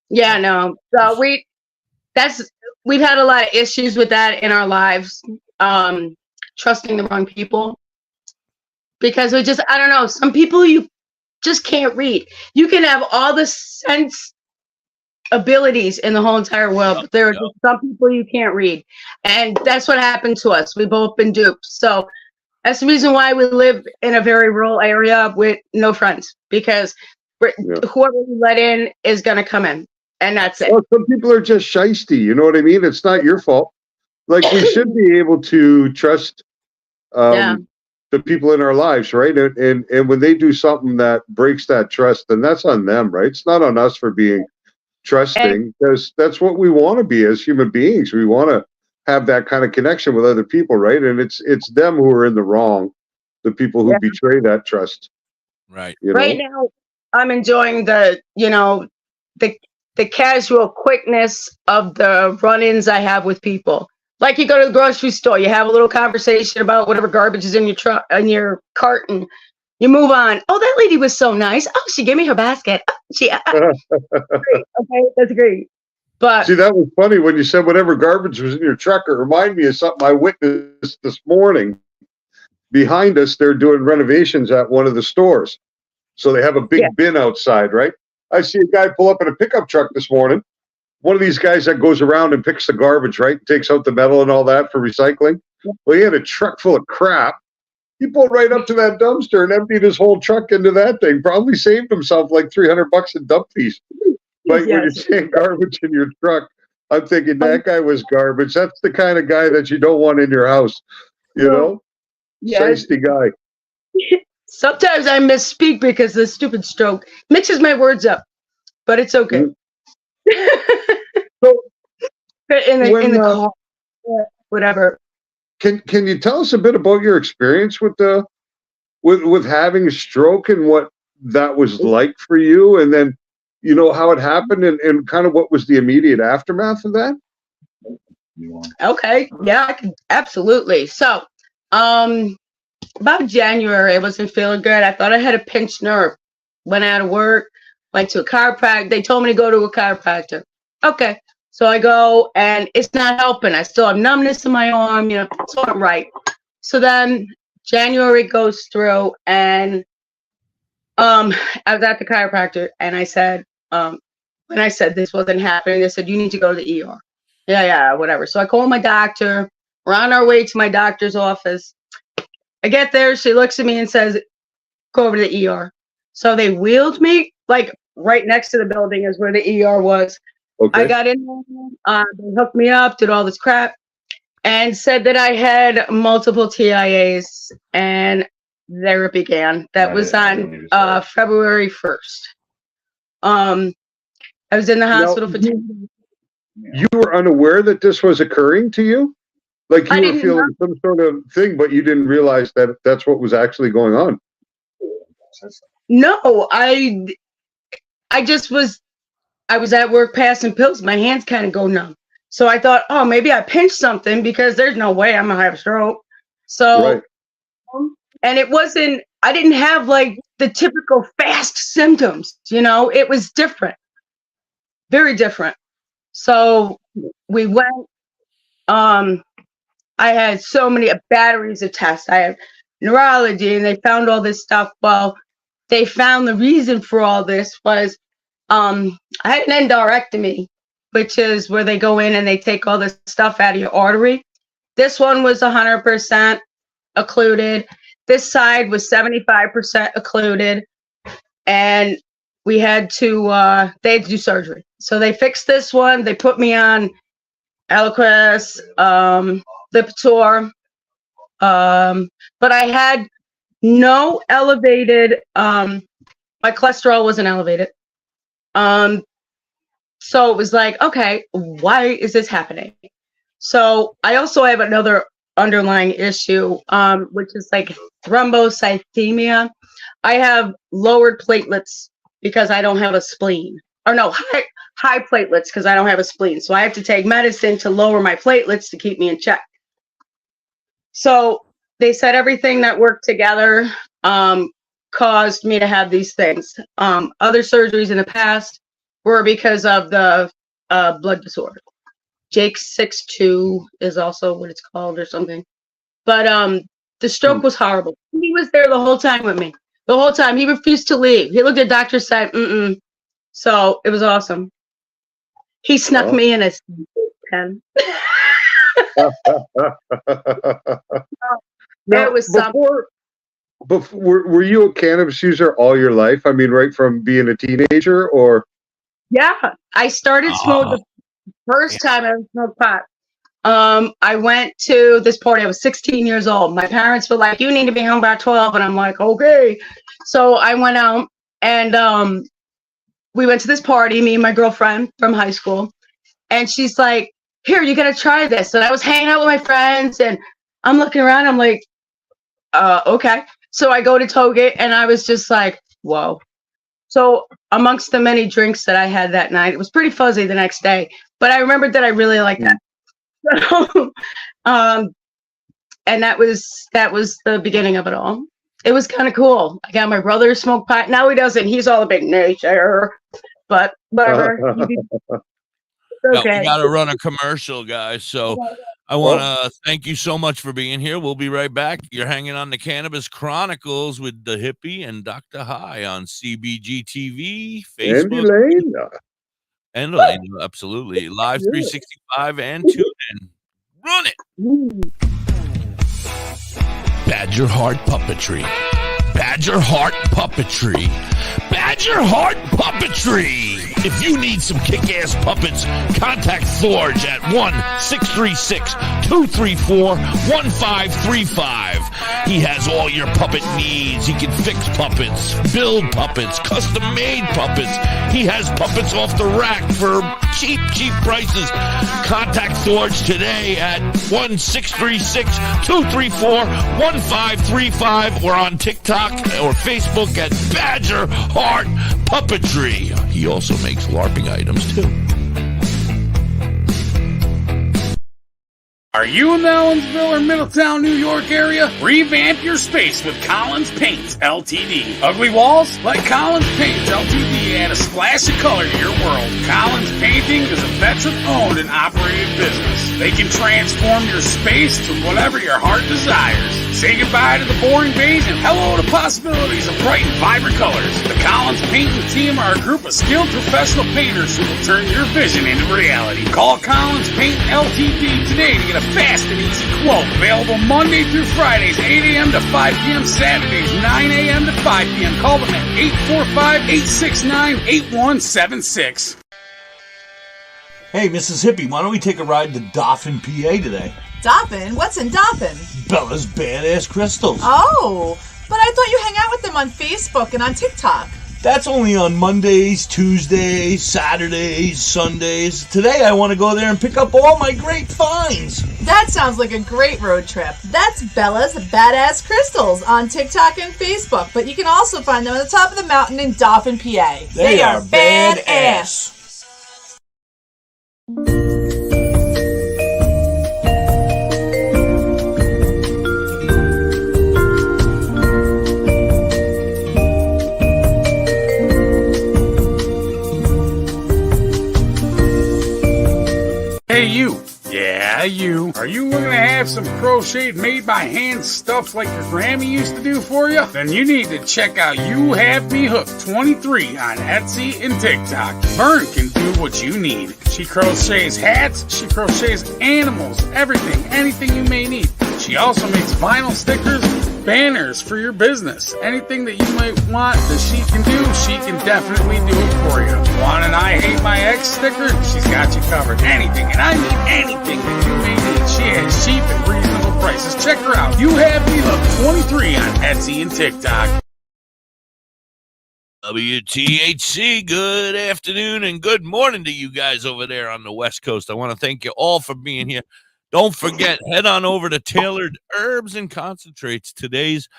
Yeah, no. So we've had a lot of issues with that in our lives. Trusting the wrong people, because I don't know, some people you just can't read. You can have all the sense abilities in the whole entire world, but there are just some people you can't read, and that's what happened to us. We've both been duped. So that's the reason why we live in a very rural area with no friends, because whoever we let in is going to come in, and that's it. Well, some people are just shysty, you know what I mean? It's not your fault. Like, we should be able to trust the people in our lives, right? And when they do something that breaks that trust, then that's on them, right? It's not on us for being trusting, because that's what we want to be as human beings. We want to have that kind of connection with other people, right? And it's them who are in the wrong, the people who betray that trust. Right. Right now, I'm enjoying the the casual quickness of the run-ins I have with people. Like you go to the grocery store, you have a little conversation about whatever garbage is in your truck, in your cart, and you move on. Oh, that lady was so nice. Oh, she gave me her basket. Oh, great. Okay, that's great. But see, that was funny when you said whatever garbage was in your truck. It reminded me of something I witnessed this morning. Behind us, they're doing renovations at one of the stores. So they have a big bin outside, right? I see a guy pull up in a pickup truck this morning. One of these guys that goes around and picks the garbage, right? Takes out the metal and all that for recycling. Well, he had a truck full of crap. He pulled right up to that dumpster and emptied his whole truck into that thing. Probably saved himself like $300 in dump fees. But when you're saying garbage in your truck, I'm thinking that guy was garbage. That's the kind of guy that you don't want in your house, you know? Shiesty guy. Sometimes I misspeak because the stupid stroke mixes my words up, but it's okay. So, in the car, whatever. Can you tell us a bit about your experience with with having a stroke and what that was like for you, and then how it happened and kind of what was the immediate aftermath of that? Okay, yeah, I can, absolutely. So, about January, I wasn't feeling good. I thought I had a pinched nerve. Went out of work, went to a chiropractor. They told me to go to a chiropractor. Okay, so I go, and it's not helping. I still have numbness in my arm, it's not right. So then January goes through, and I was at the chiropractor, and I said, when I said this wasn't happening, they said, you need to go to the ER. Yeah, whatever. So I call my doctor. We're on our way to my doctor's office. I get there, she looks at me and says, go over to the ER. So they wheeled me, like right next to the building is where the ER was. Okay. I got in there, they hooked me up, did all this crap, and said that I had multiple TIAs, and there it began. That was on February 1st. I was in the hospital for 2 days. You were unaware that this was occurring to you? Like you were feeling some sort of thing, but you didn't realize that that's what was actually going on. No, I was at work passing pills. My hands kind of go numb. So I thought, oh, maybe I pinched something because there's no way I'm going to have a stroke. So, and it wasn't, I didn't have like the typical fast symptoms, it was different, very different. So we went, I had so many batteries of tests. I had neurology, and they found all this stuff. Well, they found the reason for all this was I had an endorectomy, which is where they go in and they take all this stuff out of your artery. This one was 100% occluded. This side was 75% occluded, and we had to they had to do surgery. So they fixed this one. They put me on Eliquis, Lipitor, but I had no elevated, my cholesterol wasn't elevated. So it was like, okay, why is this happening? So I also have another underlying issue, which is like thrombocythemia. I have lowered platelets because I don't have a spleen, or no, high platelets because I don't have a spleen. So I have to take medicine to lower my platelets to keep me in check. So they said everything that worked together caused me to have these things. Other surgeries in the past were because of the blood disorder. Jake 6-2 is also what it's called or something. But the stroke was horrible. He was there the whole time with me. The whole time. He refused to leave. He looked at the doctor, said, So it was awesome. He snuck me in a pen. Now, were you a cannabis user all your life? I mean, right from being a teenager, or? Yeah, I started smoking the first time I ever smoked pot. I went to this party. I was 16 years old. My parents were like, "You need to be home by 12," and I'm like, "Okay." So I went out, and we went to this party. Me and my girlfriend from high school, and she's like, "Here, you gotta try this." And I was hanging out with my friends, and I'm looking around. I'm like, "Okay." So I go to Toget, and I was just like, "Whoa." So amongst the many drinks that I had that night, it was pretty fuzzy the next day, but I remembered that I really liked that. So, and that was the beginning of it all. It was kind of cool. I got my brother to smoke pot. Now he doesn't. He's all a big nature, but whatever. Okay. Well, we got to run a commercial, guys. So I want to thank you so much for being here. We'll be right back. You're hanging on the Cannabis Chronicles with Da.Hippie and Doktor High on CBG TV, Facebook, and Elena, absolutely. Live 365 and tune in. Run it. Badger Heart Puppetry. Badger Heart Puppetry. Badger Heart Puppetry. If you need some kick-ass puppets, contact Forge at 1-636-234-1535. He has all your puppet needs. He can fix puppets, build puppets, custom-made puppets. He has puppets off the rack for cheap prices. Contact Forge today at 1-636-234-1535 or on TikTok or Facebook at Badger Heart Puppetry. He also makes LARPing items too. Are you in the Ellensville or Middletown, New York area? Revamp your space with Collins Paints Ltd. Ugly walls? Let Collins Paints Ltd. add a splash of color to your world. Collins Painting is a veteran-owned and operated business. They can transform your space to whatever your heart desires. Say goodbye to the boring beige and hello to possibilities of bright and vibrant colors. The Collins Painting team are a group of skilled professional painters who will turn your vision into reality. Call Collins Paint Ltd. today to get a fast and easy quote. Available Monday through Fridays, 8 a.m. to 5 p.m. Saturdays, 9 a.m. to 5 p.m. Call them at 845-869-8176. Hey, Mrs. Hippie, why don't we take a ride to Dauphin, PA today? Dauphin? What's in Dauphin? Bella's Badass Crystals. Oh, but I thought you hang out with them on Facebook and on TikTok. That's only on Mondays, Tuesdays, Saturdays, Sundays. Today I want to go there and pick up all my great finds. That sounds like a great road trip. That's Bella's Badass Crystals on TikTok and Facebook, but you can also find them on the top of the mountain in Dauphin, PA. They are badass. Hey, you. Yeah, you. Are you looking to have some crocheted made by hand stuff like your Grammy used to do for you? Then you need to check out You Have Me Hooked 23 on Etsy and TikTok. Vern can do what you need. She crochets hats, she crochets animals, everything, anything you may need. She also makes vinyl stickers, banners for your business. Anything that you might want that she can do, she can definitely do it for you. Want an I Hate My Ex sticker? She's got you covered. Anything, and I mean anything that you may need. She has cheap and reasonable prices. Check her out. You Have Me Hooked 23 on Etsy and TikTok. WTHC, good afternoon and good morning to you guys over there on the West Coast. I want to thank you all for being here. Don't forget, head on over to Tailored Herbs and Concentrates. Today's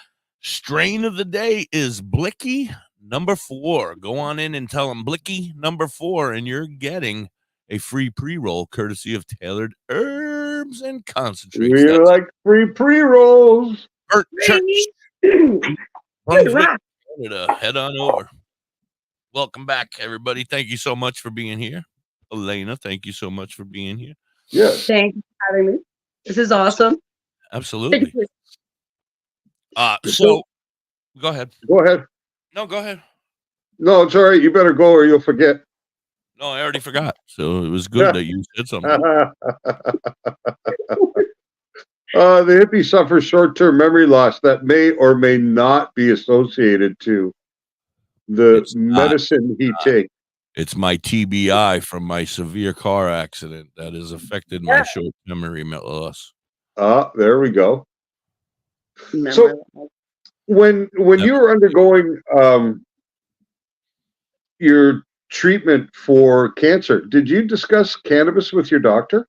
strain of the day is Blicky number 4. Go on in and tell them Blicky number 4, and you're getting a free pre-roll courtesy of Tailored Herbs and Concentrates. We like free pre-rolls. Church. Head on over. Welcome back, everybody. Thank you so much for being here. Elena, thank you so much for being here. Yes. Thank you for having me. This is awesome. Absolutely. So go ahead. Go ahead. No, go ahead. No, it's all right. You better go or you'll forget. No, I already forgot. So it was good that you said something. The hippie suffers short-term memory loss that may or may not be associated to the medicine he takes. It's my TBI from my severe car accident that has affected my short memory loss. There we go. So when you were undergoing your treatment for cancer, did you discuss cannabis with your doctor?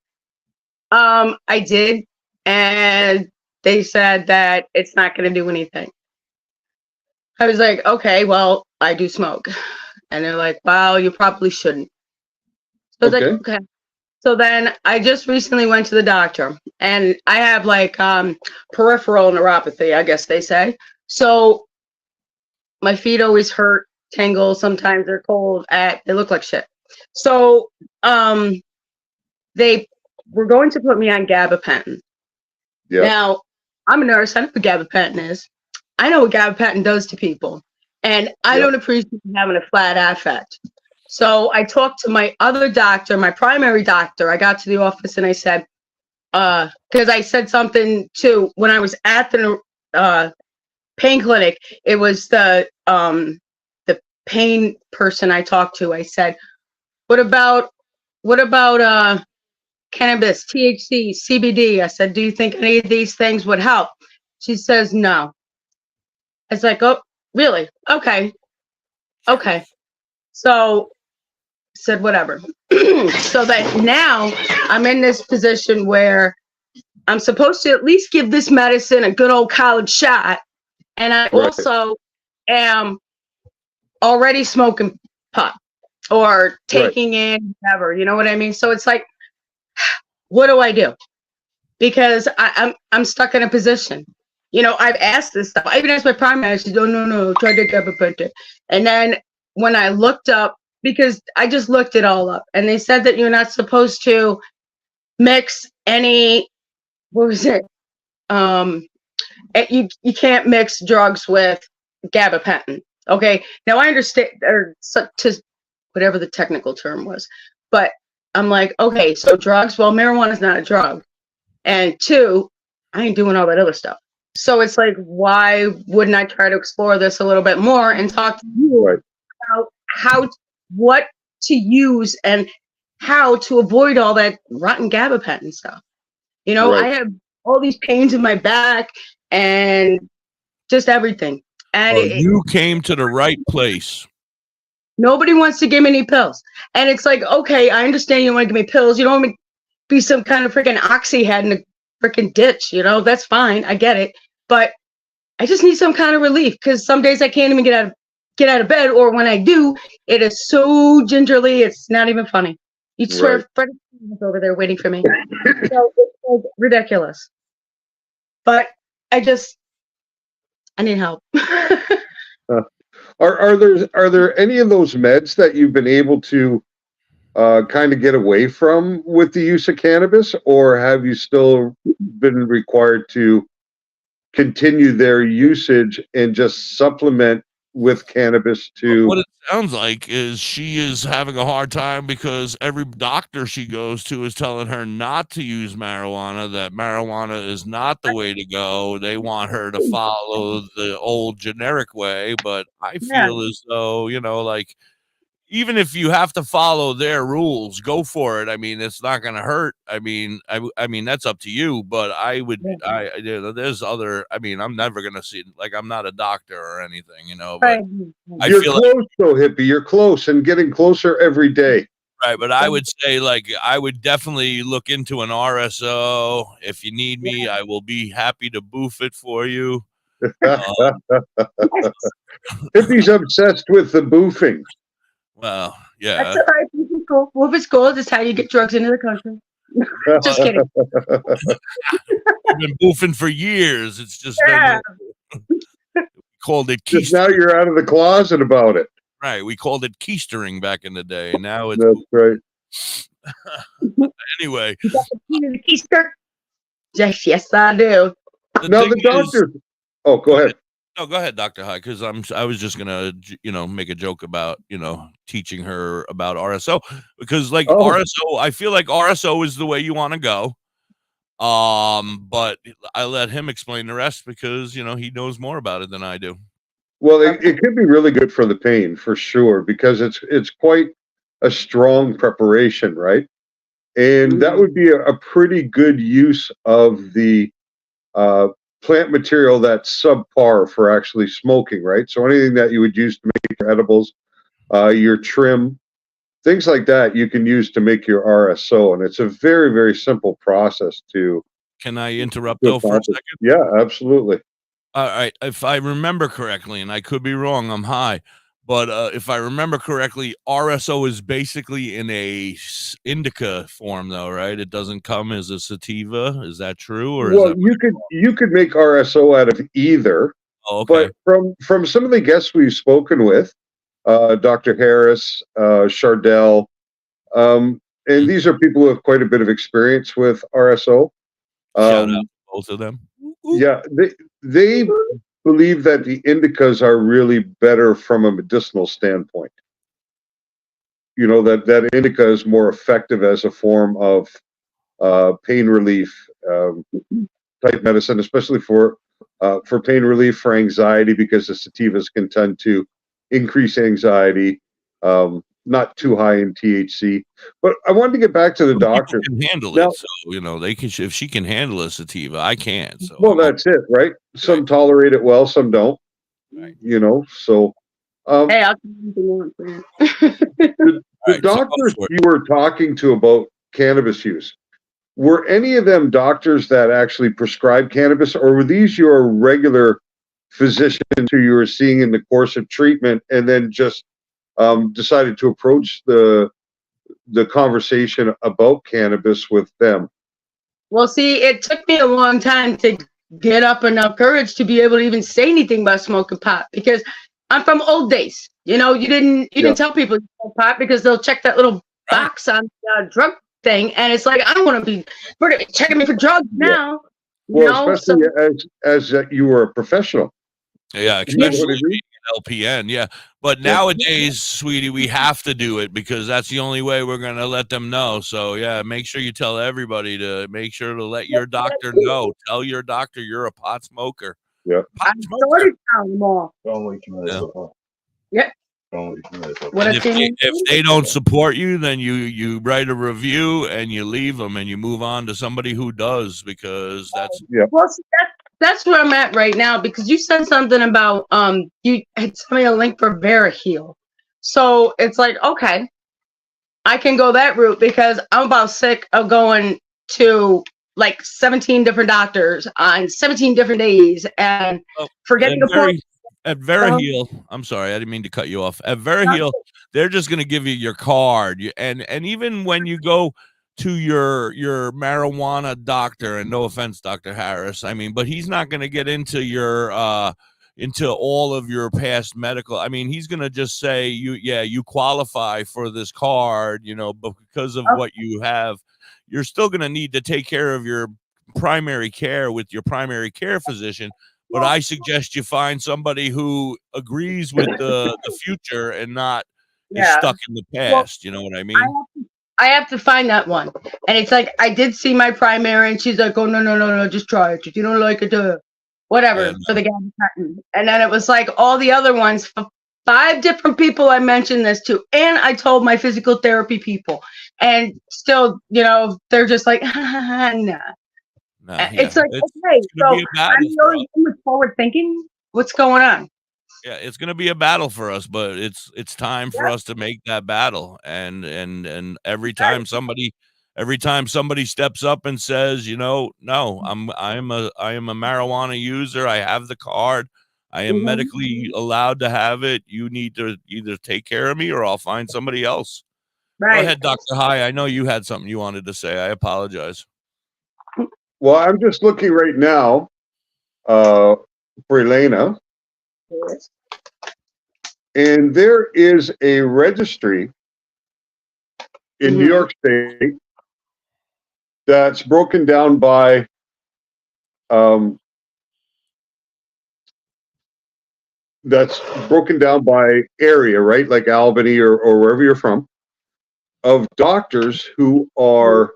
I did, and they said that it's not going to do anything. I was like, okay, well, I do smoke. And they're like, well, you probably shouldn't. So I was like, okay. So then I just recently went to the doctor, and I have like peripheral neuropathy, I guess they say. So my feet always hurt, tingle. Sometimes they're cold. They look like shit. So they were going to put me on gabapentin. Yeah. Now, I'm a nurse. I know what gabapentin is. I know what gabapentin does to people. And I don't appreciate having a flat affect. So I talked to my other doctor, my primary doctor. I got to the office and I said, because I said something too when I was at the pain clinic. It was the pain person I talked to. I said, what about cannabis, THC, CBD? I said, do you think any of these things would help? She says no. I was like, oh, really? Okay. So said whatever. So that now I'm in this position where I'm supposed to at least give this medicine a good old college shot. And I also am already smoking pot or taking in whatever, you know what I mean? So it's like, what do I do? Because I'm stuck in a position. You know, I've asked this stuff. I even asked my primary. She said, no, try to gabapentin. And then when I looked up, because I just looked it all up, and they said that you're not supposed to mix any, what was it? You can't mix drugs with gabapentin. Okay. Now I understand, or to whatever the technical term was, but I'm like, okay, so drugs, well, marijuana is not a drug. And two, I ain't doing all that other stuff. So it's like, why wouldn't I try to explore this a little bit more and talk to you about what to use and how to avoid all that rotten gabapentin stuff. You know, I have all these pains in my back and just everything. And you came to the right place. Nobody wants to give me any pills. And it's like, okay, I understand you want to give me pills. You don't want me to be some kind of freaking oxy head in a freaking ditch, you know, that's fine. I get it. But I just need some kind of relief, because some days I can't even get out of bed, or when I do, it is so gingerly, it's not even funny. You'd swear Fred is over there waiting for me. So it's like ridiculous. But I need help. Are there any of those meds that you've been able to kind of get away from with the use of cannabis, or have you still been required to continue their usage and just supplement with cannabis to? What it sounds like is she is having a hard time because every doctor she goes to is telling her not to use marijuana, that marijuana is not the way to go. They want her to follow the old generic way, but I feel as though, you know, like, even if you have to follow their rules, go for it. I mean, it's not going to hurt. I mean, that's up to you, but there's other, I mean, I'm never going to see, like, I'm not a doctor or anything, you know, but you're close though, hippie. You're close and getting closer every day. Right. But I would say, like, I would definitely look into an RSO. If you need me, I will be happy to boof it for you. Hippie's obsessed with the boofing. Well, yeah. That's all right. Move is cool. That's how you get drugs into the country. Just kidding. I've been boofing for years. It's just called it keistering. Just now you're out of the closet about it. Right. We called it keistering back in the day. Now it's that's right. Anyway. You got the key to the keister? Yes, I do. Now the doctor. Oh, go ahead. No, go ahead, Dr. High, because I was just gonna, make a joke about, teaching her about RSO, because RSO, I feel like RSO is the way you want to go. But I let him explain the rest because, he knows more about it than I do. Well, it could be really good for the pain for sure, because it's quite a strong preparation, right? And that would be a pretty good use of the plant material that's subpar for actually smoking, right? So anything that you would use to make your edibles, your trim, things like that, you can use to make your RSO. And it's a very, very simple process to. Can I interrupt though for a second? Yeah, absolutely. All right. If I remember correctly, and I could be wrong, I'm high, but if I remember correctly, RSO is basically in a indica form, though, right? It doesn't come as a sativa. Is that true, or Well, is that you could make RSO out of either. Oh, okay. But from some of the guests we've spoken with, Dr. Harris, Chardell, and these are people who have quite a bit of experience with RSO. Shout out to both of them. Yeah, they believe that the indicas are really better from a medicinal standpoint. You know, that indica is more effective as a form of pain relief type medicine, especially for pain relief, for anxiety, because the sativas can tend to increase anxiety, not too high in THC. But I wanted to get back to the doctor. Can handle it, so you know they can. If she can handle a sativa, I can't. So well, that's it, right? Some tolerate it well, some don't. Right. You know, so. Hey, I'll the doctors you were talking to about cannabis use, were any of them doctors that actually prescribe cannabis, or were these your regular physicians who you were seeing in the course of treatment and then just decided to approach the conversation about cannabis with them? Well, see, it took me a long time to get up enough courage to be able to even say anything about smoking pot, because I'm from old days. You know, you didn't tell people you smoke pot because they'll check that little box on the drug thing, and it's like, I don't want to be checking me for drugs now. Well, especially as you were a professional. Yeah, especially being an LPN. Yeah, but nowadays, sweetie, we have to do it because that's the only way we're gonna let them know. So yeah, make sure you tell everybody to make sure to let your doctor know. Tell your doctor you're a pot smoker. Yeah. I'm sorry, them all. Yeah. And if they don't support you, then you write a review and you leave them and you move on to somebody who does, because that's Well, see, that's where I'm at right now, because you said something about you had sent me a link for VeraHeal. So it's like, okay, I can go that route because I'm about sick of going to like 17 different doctors on 17 different days and forgetting to put. At VeraHeal, I'm sorry, I didn't mean to cut you off. At VeraHeal, they're just going to give you your card, and even when you go to your marijuana doctor, and no offense, Dr. Harris, I mean, but he's not going to get into your into all of your past medical. I mean, he's going to just say you qualify for this card, you know, but because of what you have, you're still going to need to take care of your primary care with your primary care physician. But I suggest you find somebody who agrees with the future and not is stuck in the past. You know what I mean? I have to find that one. And it's like, I did see my primary and she's like, oh, no, just try it. If you don't like it, whatever, for the guy. And then it was like all the other ones, 5 different people I mentioned this to. And I told my physical therapy people. And still, you know, they're just like, nah. It's like, okay, so I'm really forward thinking. What's going on? Yeah, it's going to be a battle for us, but it's time for us to make that battle. And every time somebody steps up and says, you know, no, I am a marijuana user. I have the card. I am medically allowed to have it. You need to either take care of me or I'll find somebody else. Right. Go ahead, Dr. High. I know you had something you wanted to say. I apologize. Well, I'm just looking right now for Elena. And there is a registry in New York State that's broken down by area, right? Like Albany or wherever you're from, of doctors who are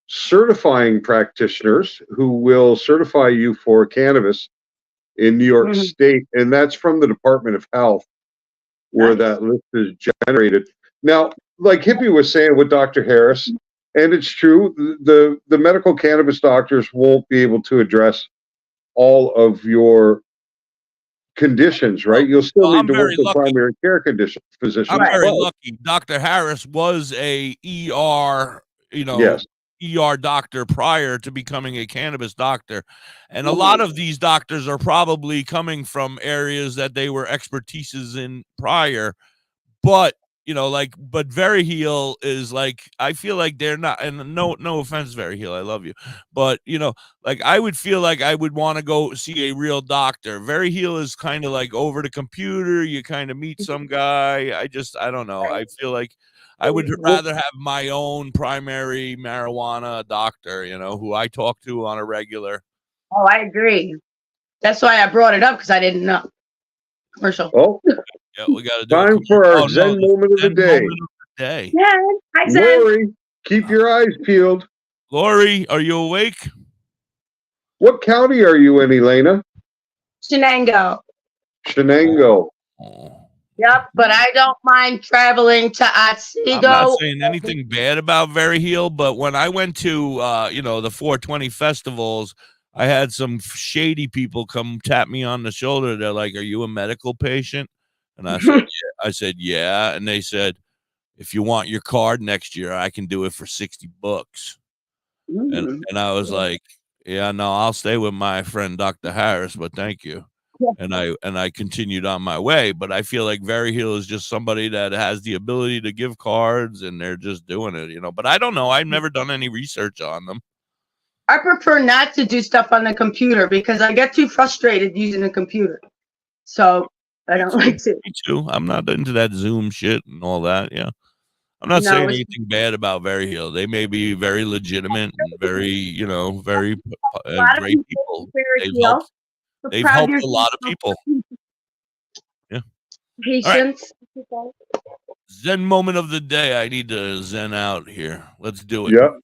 certifying practitioners who will certify you for cannabis in New York State, and that's from the Department of Health, where that list is generated. Now, like Hippie was saying with Dr. Harris, and it's true, the medical cannabis doctors won't be able to address all of your conditions, right? You'll still need to work with primary care physician. I'm very lucky. Dr. Harris was a ER, you know, ER doctor prior to becoming a cannabis doctor. And a lot of these doctors are probably coming from areas that they were expertises in prior. But, but Very Heal is like, I feel like they're not, and no offense, Very Heal, I love you. But, I would feel like I would want to go see a real doctor. Very Heal is kind of like over the computer. You kind of meet some guy. I don't know. I feel like I would rather have my own primary marijuana doctor, who I talk to on a regular. Oh, I agree. That's why I brought it up, because I didn't know. Commercial. Oh, yeah, we got to do time for our Zen moment of the day. Yeah, hi, Zen. Lori, keep your eyes peeled. Lori, are you awake? What county are you in, Elena? Shenango. Shenango. Oh. Yep, but I don't mind traveling to Otsego. I'm not saying anything bad about Very Heal, but when I went to, the 420 festivals, I had some shady people come tap me on the shoulder. They're like, "Are you a medical patient?" And I said, yeah. And they said, "If you want your card next year, I can do it for $60." And I was like, "Yeah, no, I'll stay with my friend Dr. Harris, but thank you." And I continued on my way. But I feel like Very Heal is just somebody that has the ability to give cards, and they're just doing it, But I don't know. I've never done any research on them. I prefer not to do stuff on the computer because I get too frustrated using the computer. So I don't like to. Me too. I'm not into that Zoom shit and all that. Yeah. I'm not saying anything bad about Very Heal. They may be very legitimate and very, very great people. They've helped a lot of people. Yeah. Patience. Right. Zen moment of the day. I need to zen out here. Let's do it. Yep.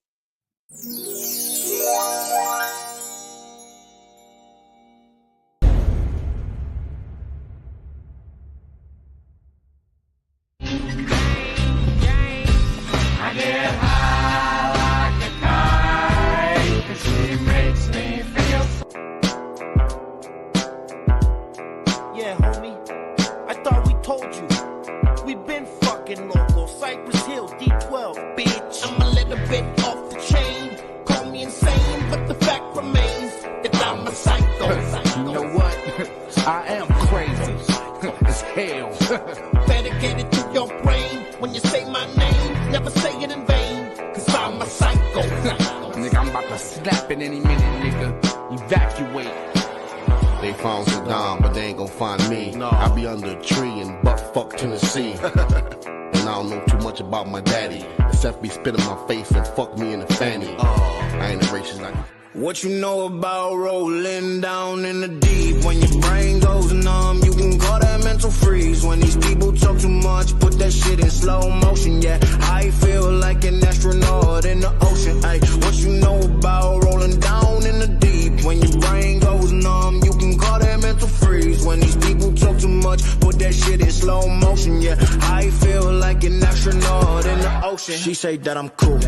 What you know about rolling down in the deep? When your brain goes numb, you can call that mental freeze. When these people talk too much, put that shit in slow motion. Yeah, I feel like an astronaut in the ocean. Ay, what you know about rolling down in the deep? When your brain goes numb, you can call that mental freeze. When these people talk too much, put that shit in slow motion. Yeah, I feel like an astronaut in the ocean. She say that I'm cool.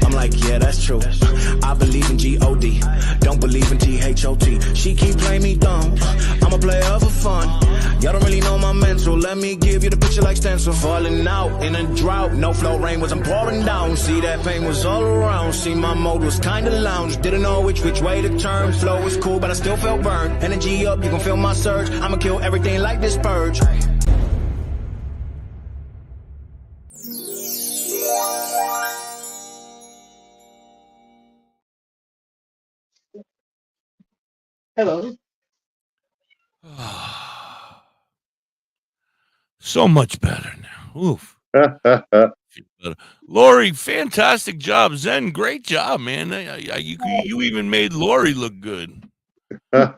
I'm like, yeah, that's true. I believe in G-O-D, don't believe in T-H-O-T. She keep playing me dumb, I'm a player for fun. Y'all don't really know my mental, let me give you the picture like stencil. Falling out in a drought, no flow rain was I'm pouring down. See that pain was all around, see my mode was kinda lounge. Didn't know which way to turn, flow was cool but I still felt burned. Energy up, you can feel my surge, I'ma kill everything like this purge. Hello. So much better now. Oof. Lori, fantastic job. Zen, great job, man. You even made Lori look good. I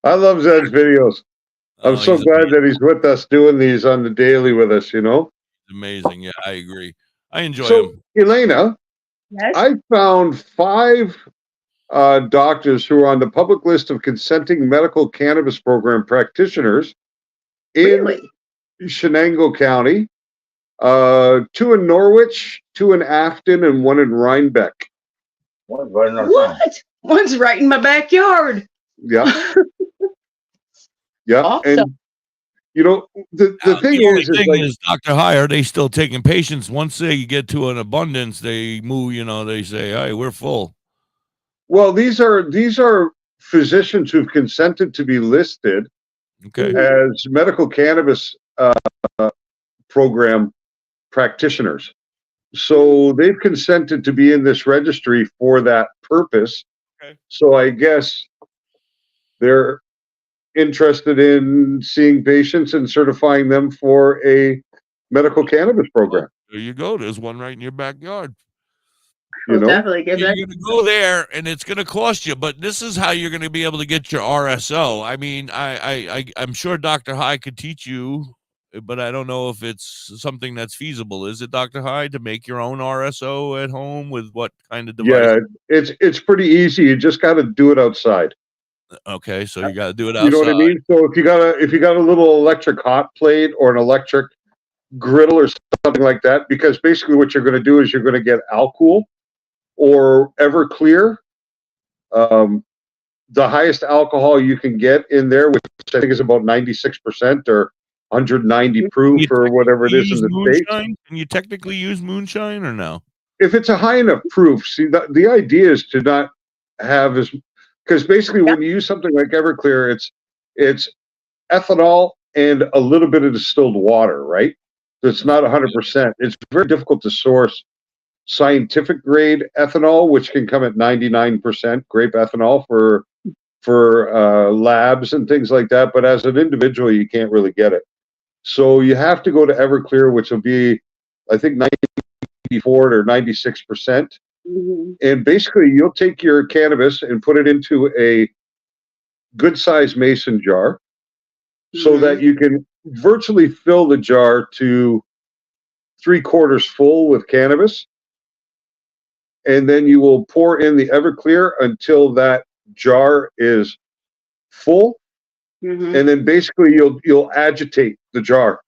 love Zen's videos. I'm so glad that he's with us doing these on the daily with us, Amazing. Yeah, I agree. I enjoy him. Elena, yes? I found 5 doctors who are on the public list of consenting medical cannabis program practitioners in Shenango County. 2 in Norwich, 2 in Afton, and 1 in Rhinebeck. What? One's right in my backyard. Yeah. Yeah. Awesome. You know, the thing only is thing like, is, Dr. High, are they still taking patients? Once they get to an abundance, they move, they say, hey, we're full. well, these are physicians who've consented to be listed as medical cannabis program practitioners. So they've consented to be in this registry for that purpose. Okay. So I guess they're interested in seeing patients and certifying them for a medical cannabis program. There you go. There's one right in your backyard. Definitely give You're that. going to go there, and it's going to cost you. But this is how you're going to be able to get your RSO. I mean, I'm sure Dr. High could teach you, but I don't know if it's something that's feasible. Is it, Dr. High, to make your own RSO at home with what kind of device? Yeah, it's pretty easy. You just got to do it outside. Okay, so you got to do it outside. You know what I mean? So if you got a little electric hot plate or an electric griddle or something like that, because basically what you're going to do is you're going to get Alcool or Everclear, the highest alcohol you can get in there, which I think is about 96% or 190 proof or whatever it is in the States. Can you technically use moonshine or no? If it's a high enough proof, see, the idea is to not have as, because basically when you use something like Everclear, it's ethanol and a little bit of distilled water, right? So it's not 100%. It's very difficult to source scientific grade ethanol, which can come at 99% grape ethanol for labs and things like that. But as an individual, you can't really get it. So you have to go to Everclear, which will be, I think, 94 or 96%. And basically, you'll take your cannabis and put it into a good sized mason jar so that you can virtually fill the jar to 3/4 full with cannabis. And then you will pour in the Everclear until that jar is full. And then basically you'll agitate the jar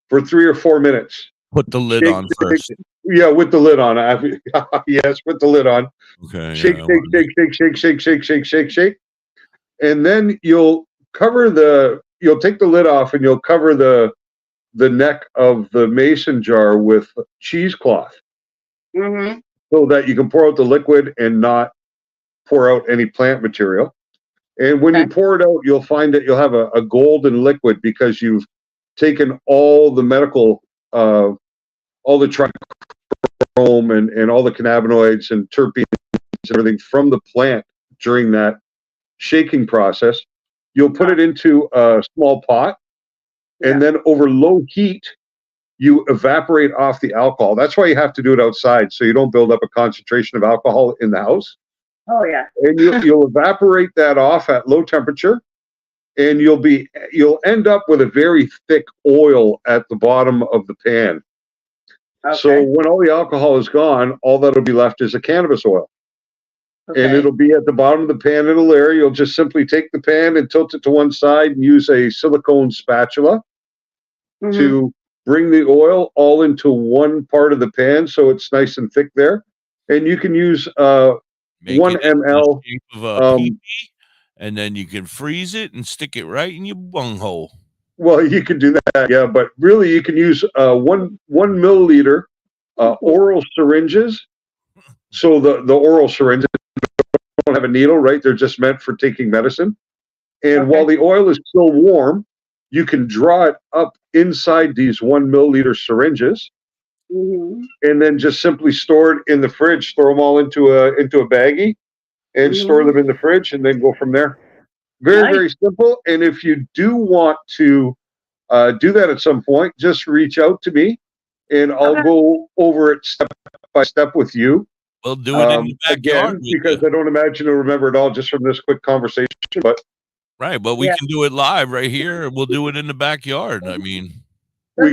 for 3 or 4 minutes. Put the lid on first. Yeah, with the lid on. Yes, with the lid on. Okay. Shake, shake. And then you'll take the lid off and you'll cover the neck of the mason jar with cheesecloth. So that you can pour out the liquid and not pour out any plant material. And when you pour it out, you'll find that you'll have a golden liquid because you've taken all the medical, all the trichome and all the cannabinoids and terpenes and everything from the plant during that shaking process. You'll put it into a small pot, and then over low heat, you evaporate off the alcohol. That's why you have to do it outside, so you don't build up a concentration of alcohol in the house. Oh yeah. And you'll evaporate that off at low temperature, and you'll end up with a very thick oil at the bottom of the pan. So when all the alcohol is gone, all that'll be left is a cannabis oil. And it'll be at the bottom of the pan in a layer. You'll just simply take the pan and tilt it to one side and use a silicone spatula to bring the oil all into one part of the pan so it's nice and thick there. And you can use 1 ml of PB, and then you can freeze it and stick it right in your bunghole. Well, you can do that, yeah, but really you can use 1 milliliter oral syringes. So the oral syringes don't have a needle, right? They're just meant for taking medicine. And while the oil is still warm, you can draw it up inside these 1 milliliter syringes, and then just simply store it in the fridge. Throw them all into a baggie, and store them in the fridge, and then go from there. Very simple. And if you do want to do that at some point, just reach out to me, and I'll go over it step by step with you. We'll do it in the backyard again, because I don't imagine you'll remember it all just from this quick conversation. But but we can do it live right here. We'll do it in the backyard. I mean, we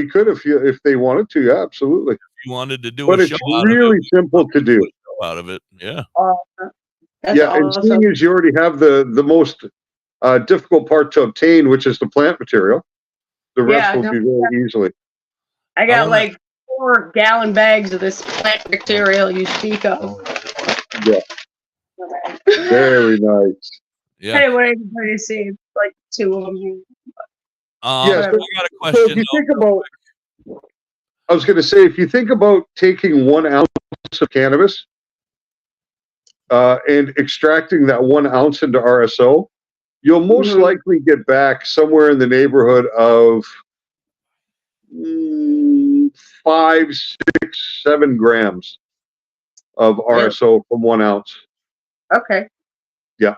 could if they wanted to. Yeah, absolutely. If you wanted to do but it's really simple to do. Out of it, yeah. And seeing as you already have the most difficult part to obtain, which is the plant material, the rest will be very easily. I got like 4-gallon bags of this plant material you speak of. Yeah. Very nice. Yeah. I wanted everybody to see like 2 of them. Yes, I got a question. So if you think about, I was going to say, if you think about taking 1 ounce of cannabis and extracting that 1 ounce into RSO, you'll most likely get back somewhere in the neighborhood of 5, 6, 7 grams of RSO from 1 ounce. Okay. Yeah.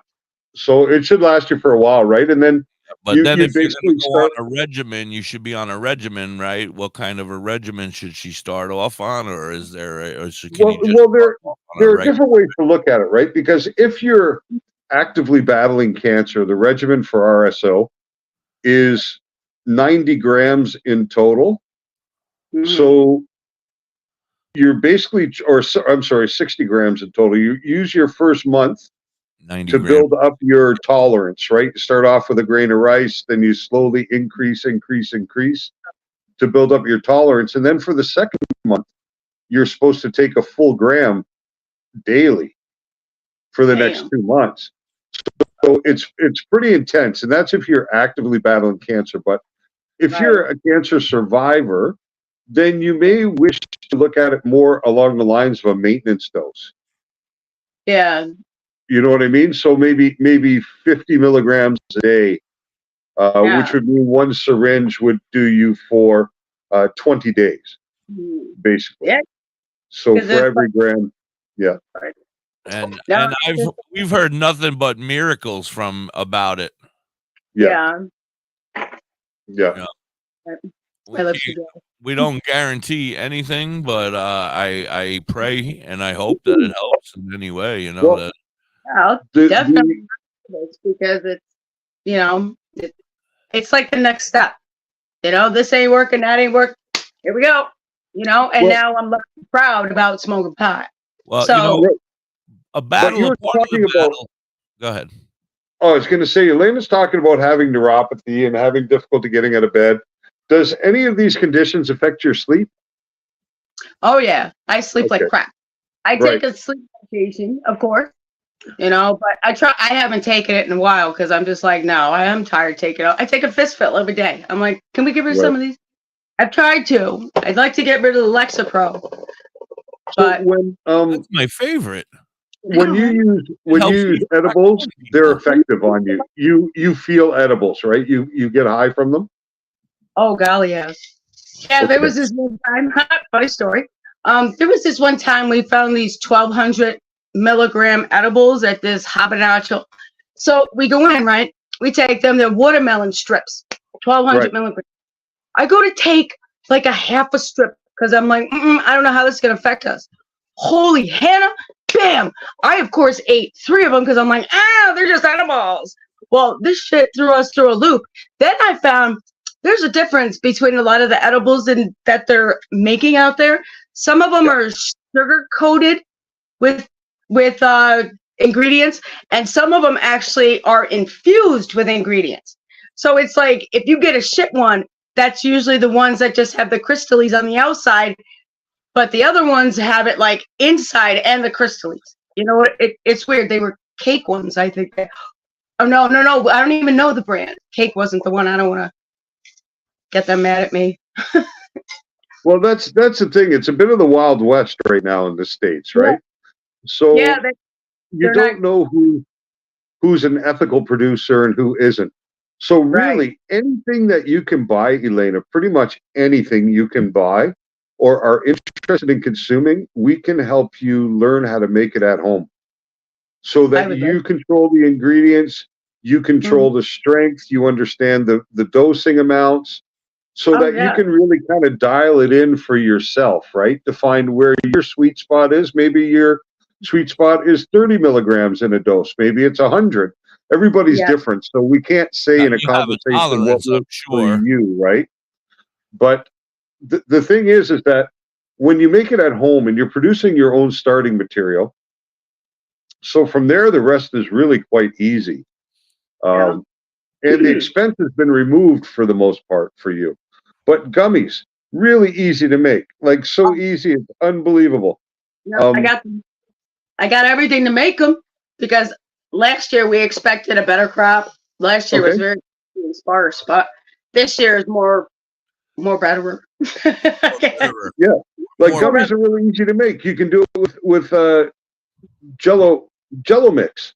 So it should last you for a while, right? And then But you then if you're basically going to go on a regimen, you should be on a regimen, right? What kind of a regimen should she start off on, or is there? There are different ways to look at it, right? Because if you're actively battling cancer, the regimen for RSO is 90 grams in total. So you're basically, I'm sorry, 60 grams in total. You use your first month to build up your tolerance, right? Start off with a grain of rice, then you slowly increase to build up your tolerance. And then for the second month, you're supposed to take a full gram daily for the next 2 months. So it's pretty intense. And that's if you're actively battling cancer. But if you're a cancer survivor, then you may wish to look at it more along the lines of a maintenance dose. Yeah. You know what I mean? So maybe 50 milligrams a day, which would mean 1 syringe would do you for 20 days, basically. Yeah. So for every gram, yeah. And we've heard nothing but miracles about it. Yeah. We don't guarantee anything, but I pray and I hope that it helps in any way. You know that. I'll definitely because it's it's like the next step. This ain't working, that ain't working. Here we go. And now I'm proud about smoking pot. Well, so, a battle. Go ahead. Oh, I was going to say, Elena's talking about having neuropathy and having difficulty getting out of bed. Does any of these conditions affect your sleep? Oh yeah, I sleep like crap. I take a sleep medication, of course. But I haven't taken it in a while because I'm just like, no, I am tired of taking it. I take a fistful every day. I'm like, can we get rid of some of these? I've tried to. I'd like to get rid of the Lexapro. But that's my favorite. When you use edibles, they're effective on you. You feel edibles, right? You get high from them? Oh golly, yes. Yeah, there was this one time, funny story. There was this one time we found these 1,200 milligram edibles at this habanero. So we go in, right? We take them, they're watermelon strips, 1,200 milligrams. I go to take like a half a strip because I'm like, I don't know how this is going to affect us. Holy Hannah, bam! I, of course, ate 3 of them because I'm like, they're just edibles. Well, this shit threw us through a loop. Then I found there's a difference between a lot of the edibles that they're making out there. Some of them are sugar coated with ingredients, and some of them actually are infused with ingredients. So it's like if you get a shit one, that's usually the ones that just have the crystals on the outside, but the other ones have it like inside and the crystals. It's weird. They were cake ones, I think. Oh no! I don't even know the brand. Cake wasn't the one. I don't want to get them mad at me. Well, that's the thing. It's a bit of the Wild West right now in the States, right? So you don't know who's an ethical producer and who isn't. So really, anything that you can buy, Elena, pretty much anything you can buy or are interested in consuming, we can help you learn how to make it at home. So that you control the ingredients, you control the strength, you understand the dosing amounts, so that you can really kind of dial it in for yourself, right? To find where your sweet spot is. Maybe your sweet spot is 30 milligrams in a dose. Maybe it's 100. Everybody's different, so we can't say in a conversation what works for you, right? But the thing is that when you make it at home and you're producing your own starting material, so from there, the rest is really quite easy. And the expense has been removed for the most part for you. But gummies, really easy to make. Like so easy, it's unbelievable. I got everything to make them because last year we expected a better crop. Last year was very sparse, but this year is more better. Yeah, like gummies are really easy to make. You can do it with Jello mix.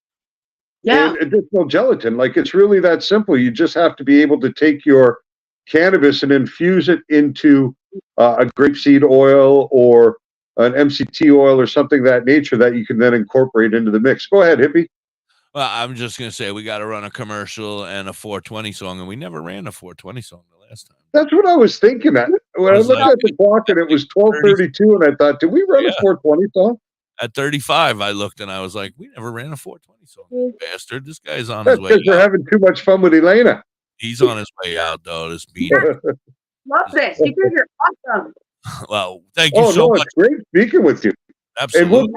Yeah, and additional gelatin. Like it's really that simple. You just have to be able to take your cannabis and infuse it into a grapeseed oil or an MCT oil or something of that nature that you can then incorporate into the mix. Go ahead, Hippie. Well, I'm just going to say we got to run a commercial and a 420 song, and we never ran a 420 song the last time. That's what I was thinking. When I looked at the clock and it was 12:32, and I thought, did we run a 420 song? At 35, I looked and I was like, we never ran a 420 song. Bastard, this guy's on That's his way because you're having too much fun with Elena. He's on his way out, though. This beat. love this. You guys are awesome. Well, thank you so much. It's great speaking with you. Absolutely. And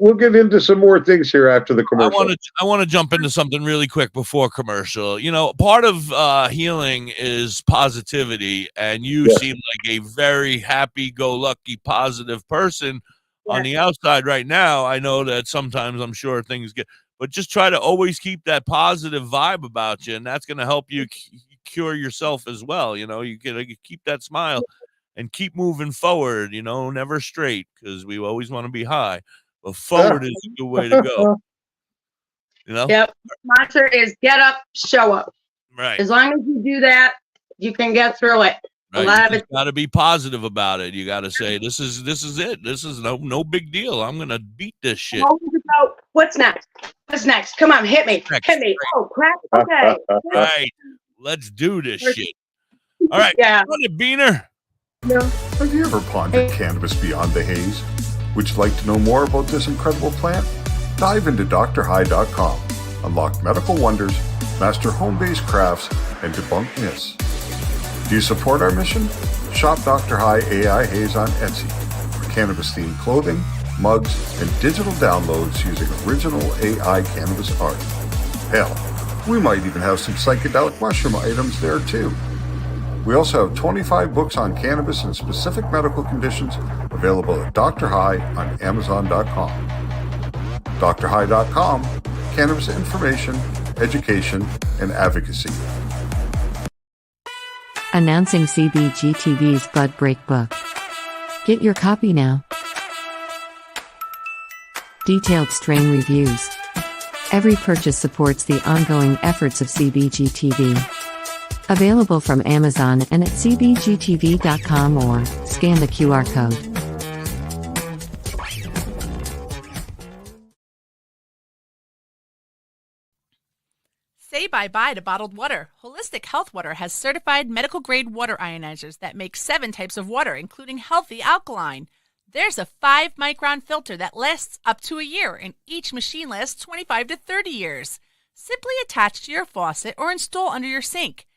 we'll get into some more things here after the commercial. I want to jump into something really quick before commercial. You know, part of healing is positivity, and you seem like a very happy-go-lucky, positive person on the outside right now. I know that sometimes I'm sure things get, but just try to always keep that positive vibe about you, and that's going to help you cure yourself as well. You know, you can keep that smile. And keep moving forward, you know, never straight, because we always want to be high. But forward is a good way to go. You know? Yep. Mantra is get up, show up. Right. As long as you do that, you can get through it. Right. A lot of You it. got to be positive about it. You got to say, this is it. This is no big deal. I'm going to beat this shit. What's next? What's next? Come on, hit me. Next. Hit me. Oh, crap. Okay. Right. Let's do this shit. All right. Yeah. Run it, Beaner. No. Have you ever pondered cannabis beyond the haze? Would you like to know more about this incredible plant? Dive into DrHigh.com. Unlock medical wonders, master home-based crafts, and debunk myths. Do you support our mission? Shop Dr. High AI Haze on Etsy for cannabis-themed clothing, mugs, and digital downloads using original AI cannabis art. Hell, we might even have some psychedelic mushroom items there too. We also have 25 books on cannabis and specific medical conditions available at Dr. High on Amazon.com. DrHigh.com, cannabis information, education, and advocacy. Announcing CBGTV's Bud Break book. Get your copy now. Detailed strain reviews. Every purchase supports the ongoing efforts of CBGTV. Available from Amazon and at cbgtv.com or scan the QR code. Say bye-bye to bottled water. Holistic Health Water has certified medical-grade water ionizers that make 7 types of water, including healthy alkaline. There's a 5-micron filter that lasts up to a year, and each machine lasts 25 to 30 years. Simply attach to your faucet or install under your sink.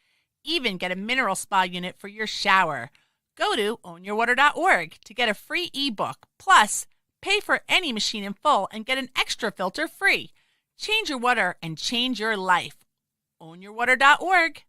Even get a mineral spa unit for your shower. Go to ownyourwater.org to get a free ebook. Plus, pay for any machine in full and get an extra filter free. Change your water and change your life. Ownyourwater.org.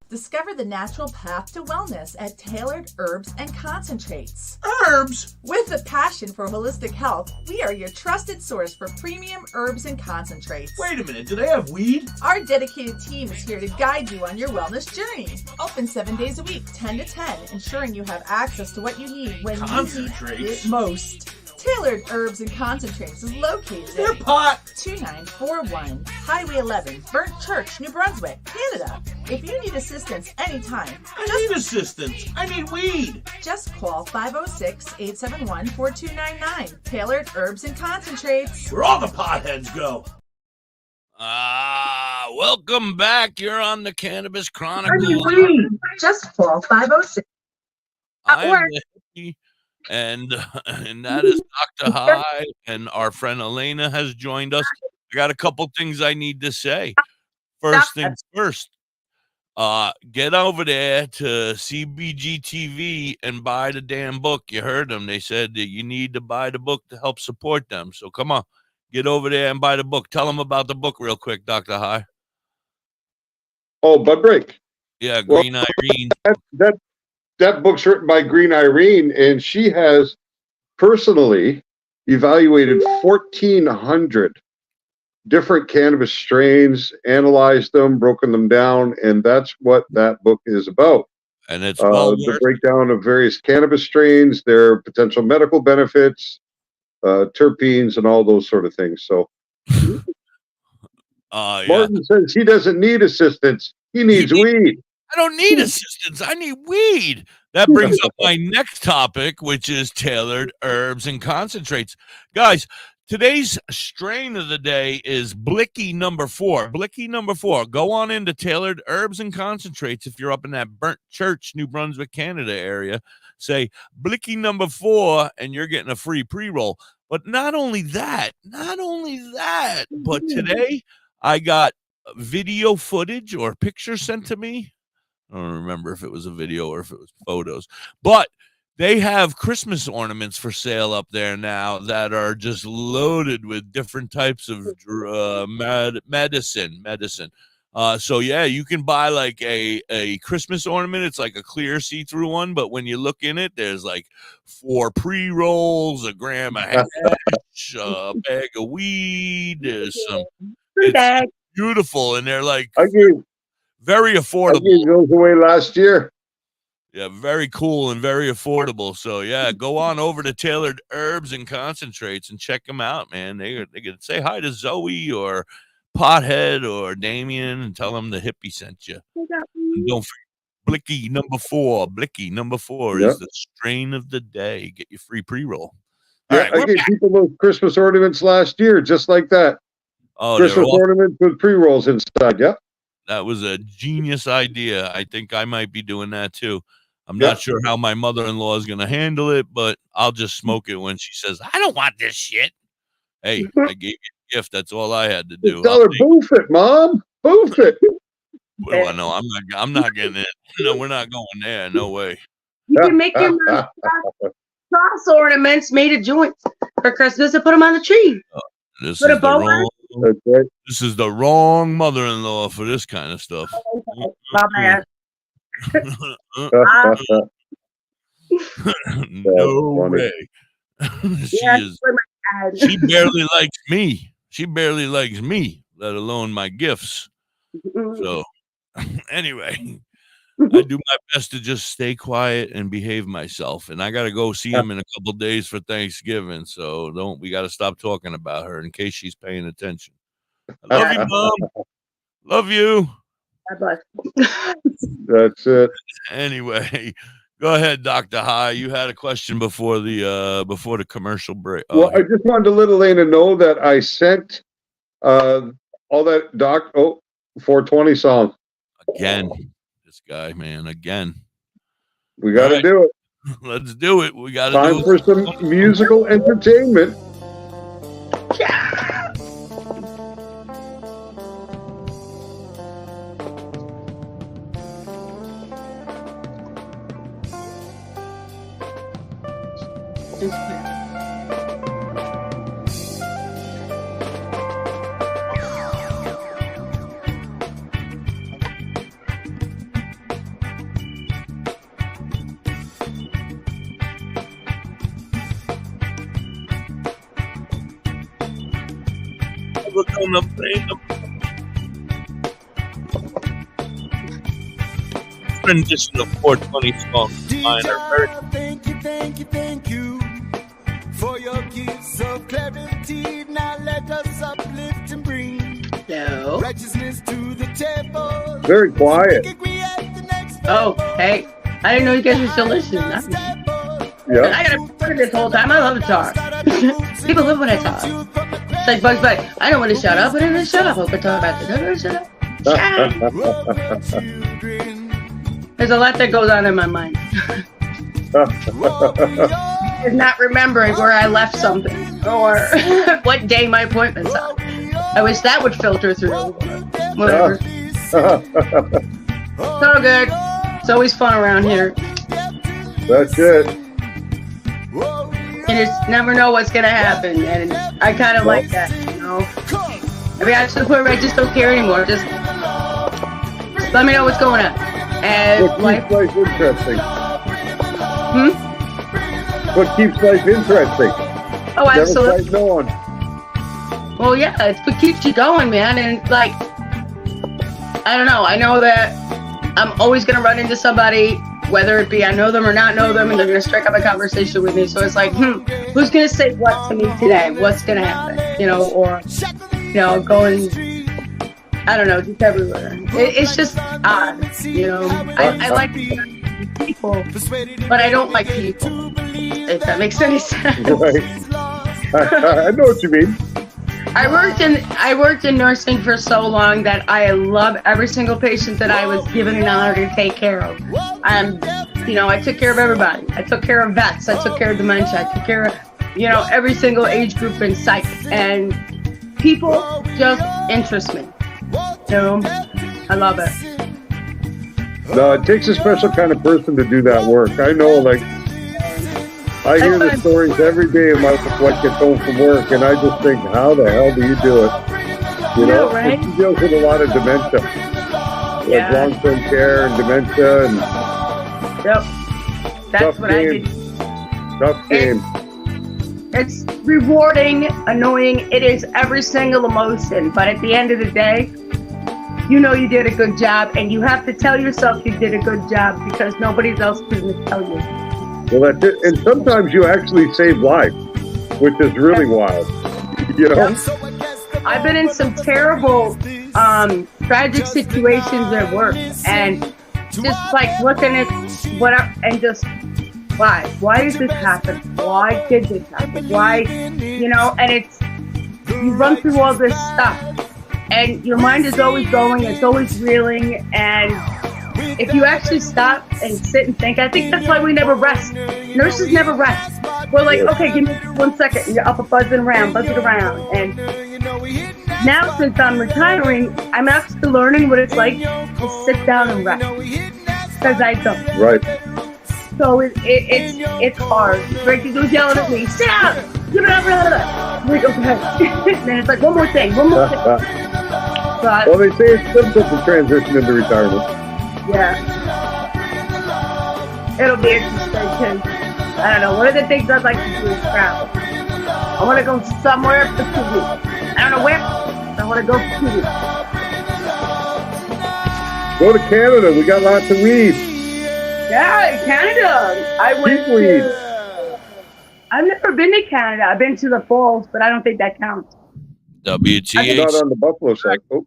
Discover the natural path to wellness at Tailored Herbs and Concentrates. Herbs? With a passion for holistic health, we are your trusted source for premium herbs and concentrates. Wait a minute, do they have weed? Our dedicated team is here to guide you on your wellness journey. Open 7 days a week, 10 to 10, ensuring you have access to what you need when you need it most. Tailored Herbs and Concentrates is located Their pot 2941 Highway 11, Burnt Church, New Brunswick, Canada. If you need assistance anytime, I need assistance. I need weed. Just call 506-871-4299. Tailored Herbs and Concentrates. Where all the potheads go. Welcome back. You're on the Cannabis Chronicles. Just call 506. I'm the Hippie, and that is Dr. High, and our friend Elena has joined us. I got a couple things I need to say. First things first, get over there to CBG TV and buy the damn book. You heard them. They said that you need to buy the book to help support them. So come on, get over there and buy the book. Tell them about the book real quick, Dr. High. Oh, Bud Break. Yeah, Green Irene. That book's written by Green Irene, and she has personally evaluated 1,400 different cannabis strains, analyzed them, broken them down, and that's what that book is about. And it's the breakdown of various cannabis strains, their potential medical benefits, terpenes, and all those sort of things. So Martin says he doesn't need assistance. He needs weed. I don't need assistance. I need weed. That brings up my next topic, which is tailored herbs and concentrates. Guys, today's strain of the day is Blicky number 4. Blicky number 4. Go on into Tailored Herbs and Concentrates if you're up in that Burnt Church, New Brunswick, Canada area. Say Blicky number 4, and you're getting a free pre-roll. But not only that, but today I got video footage or picture sent to me. I don't remember if it was a video or if it was photos, but they have Christmas ornaments for sale up there now that are just loaded with different types of medicine. So yeah, you can buy like a Christmas ornament. It's like a clear see-through one, but when you look in it, there's like 4 pre-rolls, a gram of hash, a bag of weed. There's some. It's beautiful, and they're like very affordable. I gave those away last year. Yeah, very cool and very affordable. So yeah, go on over to Tailored Herbs and Concentrates and check them out, man. They can say hi to Zoe or Pothead or Damien and tell them the hippie sent you. And don't forget Blicky number 4. Blicky number 4 is the strain of the day. Get your free pre-roll. Yeah, right, I gave people those Christmas ornaments last year, just like that. Oh, Christmas ornaments with pre-rolls inside. Yep. That was a genius idea. I think I might be doing that too. I'm not sure how my mother-in-law is going to handle it, but I'll just smoke it when she says, I don't want this shit. Hey, I gave you a gift. That's all I had to do. Tell her, boof it, Mom. Boof it. What do I know? I'm not getting it. No, we're not going there. No way. You can make your cross ornaments made of joints for Christmas and put them on the tree. This is the wrong mother-in-law for this kind of stuff. No way. She barely likes me. She barely likes me, let alone my gifts. So anyway, I do my best to just stay quiet and behave myself. And I got to go see him in a couple days for Thanksgiving. So we got to stop talking about her in case she's paying attention. I love you, Mom. Love you. That's it. Anyway, go ahead, Dr. High. You had a question before the commercial break. Well, I just wanted to let Elena know that I sent all that 420 song. Again, this guy, man, again. We got to do it. Let's do it. We got to do it. Time for some musical entertainment. Yeah. Rendition of 420 songs. Mine are very. Thank you for your gifts of clarity. Now let us uplift and bring righteousness to the table. Very quiet. Oh, hey. I didn't know you guys were still listening. Yeah. I gotta record this whole time. I love to talk. People live when I talk. It's like Bugs Bunny. I don't want to shut up, but then shut up. I can talk about this. Shut up. There's a lot that goes on in my mind. Not remembering where I left something or what day my appointment's on. I wish that would filter through. Whatever. It's all good. It's always fun around here. That's it. You just never know what's gonna happen, and I kind of like that, you know. I mean, to the point where I just don't care anymore. Just let me know what's going on. And what keeps life interesting? What keeps life interesting? Oh, absolutely. No one. Well, yeah, it's what keeps you going, man. And like, I don't know. I know that I'm always going to run into somebody, whether it be I know them or not know them, and they're going to strike up a conversation with me. So it's like, who's going to say what to me today? What's going to happen? You know, or, you know, going, I don't know, just everywhere. It's just odd, you know. I like people, but I don't like people, if that makes any sense. Right. I know what you mean. I worked in nursing for so long that I love every single patient that I was given an honor to take care of. You know, I took care of everybody. I took care of vets. I took care of dementia. I took care of, you know, every single age group in psych. And people just interest me. You know, I love it. No, it takes a special kind of person to do that work. I know, like, I hear the stories every day of my wife gets home from work, and I just think, how the hell do you do it? You know, right? She deals with a lot of dementia, like long-term care and dementia, and that's what I did. Tough game. It's rewarding, annoying. It is every single emotion, but at the end of the day, you know you did a good job, and you have to tell yourself you did a good job because nobody else is going to tell you. Well, that's it. And sometimes you actually save lives, which is really wild. You know? I've been in some terrible, tragic situations at work, and just like looking at and just, why? Why did this happen? Why did this happen? Why, you know, and you run through all this stuff, and your mind is always going, it's always reeling, and if you actually stop and sit and think, I think that's why we never rest. Nurses never rest. We're like, okay, give me 1 second, and you're up buzzing around. And now, since I'm retiring, I'm actually learning what it's like to sit down and rest, because I don't. Right. So it's hard. Frankie goes yelling at me, sit down, give it up, I'm like, okay. And then it's like, one more thing. But, well, they say it's simple to transition into retirement. Yeah. It'll be interesting too. I don't know. One of the things I'd like to do is travel. I want to go somewhere for 2 weeks. I don't know where. I want to go for 2 weeks. Go to Canada. We got lots of weed. Yeah, Canada. I went to. I've never been to Canada. I've been to the falls, but I don't think that counts. WTH. Not on the Buffalo side. Oh.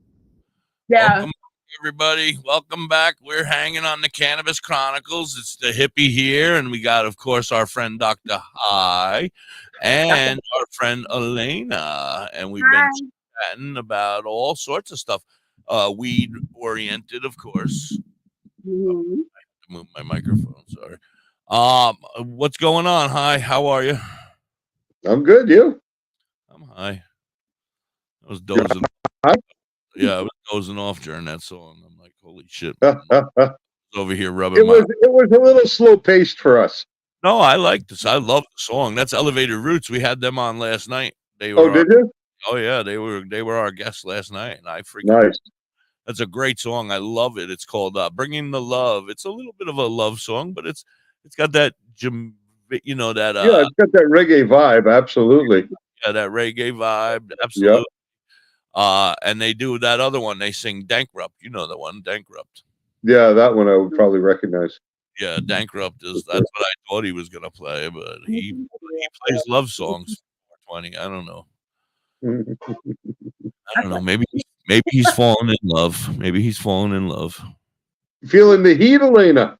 Yeah. Welcome, everybody. Welcome back. We're hanging on the Cannabis Chronicles. It's the hippie here, and we got, of course, our friend Dr. High and our friend Elena, and we've been chatting about all sorts of stuff, weed oriented, of course. Mm-hmm. I have to move my microphone. Sorry. What's going on? Hi, how are you? I'm good. You? I'm high. I was dozing. Yeah, I was dozing off during that song. I'm like, holy shit. I was over here rubbing it was a little slow paced for us. No, I like this. I love the song. That's Elevated Roots. We had them on last night. They were did you? Oh yeah, they were our guests last night, and I freaking nice. That's a great song. I love it. It's called "Bringing the Love." It's a little bit of a love song, but it's got that you know that yeah, it's got that reggae vibe. Absolutely. Yeah, that reggae vibe. Absolutely. Yep. And they do that other one. They sing "Dankrupt." You know the one, "Dankrupt." Yeah, that one I would probably recognize. Yeah, "Dankrupt" is that's what I thought he was gonna play, but he plays love songs. 420. I don't know. I don't know. Maybe he's falling in love. Maybe he's falling in love. Feeling the heat, Elena.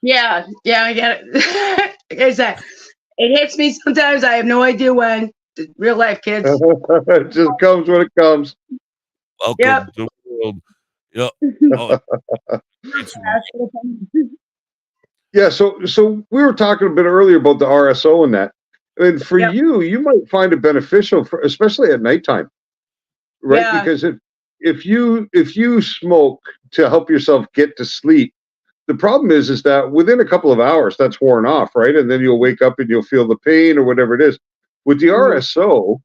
Yeah, I get it. Like I said, it hits me sometimes. I have no idea when. Real life, kids. It just comes when it comes. Welcome to the world. Yep. Yeah, so we were talking a bit earlier about the RSO and that. And for you might find it beneficial, especially at nighttime, right? Yeah. Because if you smoke to help yourself get to sleep, the problem is that within a couple of hours, that's worn off, right? And then you'll wake up and you'll feel the pain or whatever it is. With the RSO,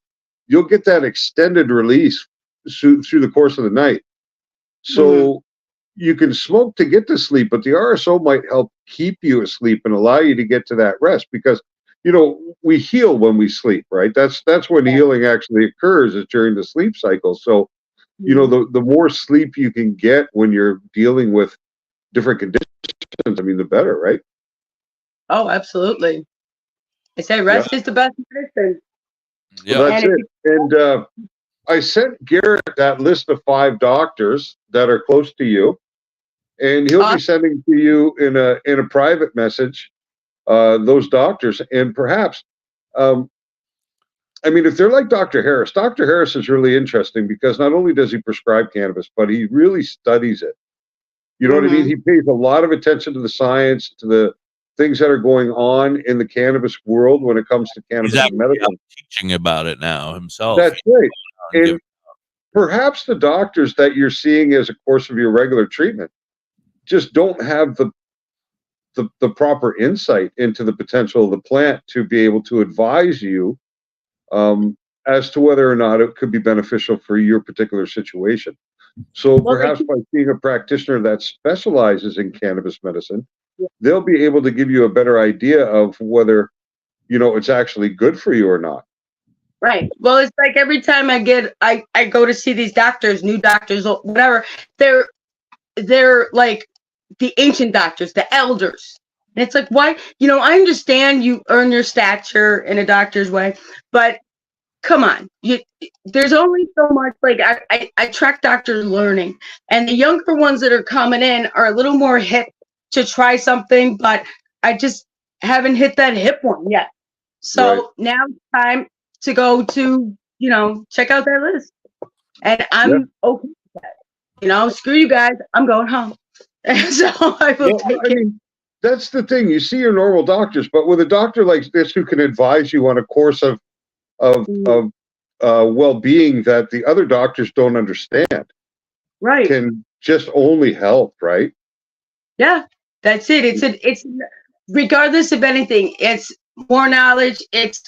you'll get that extended release through the course of the night. So you can smoke to get to sleep, but the RSO might help keep you asleep and allow you to get to that rest. Because we heal when we sleep, right? That's when healing actually occurs, is during the sleep cycle. So, the more sleep you can get when you're dealing with different conditions, I mean, the better, right? Oh, absolutely. I say rest is the best medicine. Yeah, well, that's it. And I sent Garrett that list of 5 doctors that are close to you, and he'll be sending to you in a private message those doctors, and perhaps, I mean, if they're like Dr. Harris is really interesting because not only does he prescribe cannabis, but he really studies it. You know what I mean? He pays a lot of attention to the science, to the things that are going on in the cannabis world when it comes to cannabis and medicine. Teaching about it now himself. That's right. And perhaps the doctors that you're seeing as a course of your regular treatment just don't have the proper insight into the potential of the plant to be able to advise you as to whether or not it could be beneficial for your particular situation. So perhaps by seeing a practitioner that specializes in cannabis medicine, they'll be able to give you a better idea of whether, it's actually good for you or not. Right. Well, it's like every time I go to see these doctors, new doctors, or whatever, they're like the ancient doctors, the elders. And it's like, why? I understand you earn your stature in a doctor's way, but come on, there's only so much. Like I track doctors learning, and the younger ones that are coming in are a little more hip to try something, but I just haven't hit that hip one yet. So now it's time to go to, check out that list. And I'm okay with that. Screw you guys, I'm going home. And so I will take care. That's the thing. You see your normal doctors, but with a doctor like this who can advise you on a course of well-being that the other doctors don't understand, right, can just only help, right? Yeah, that's it. It's regardless of anything, it's more knowledge. It's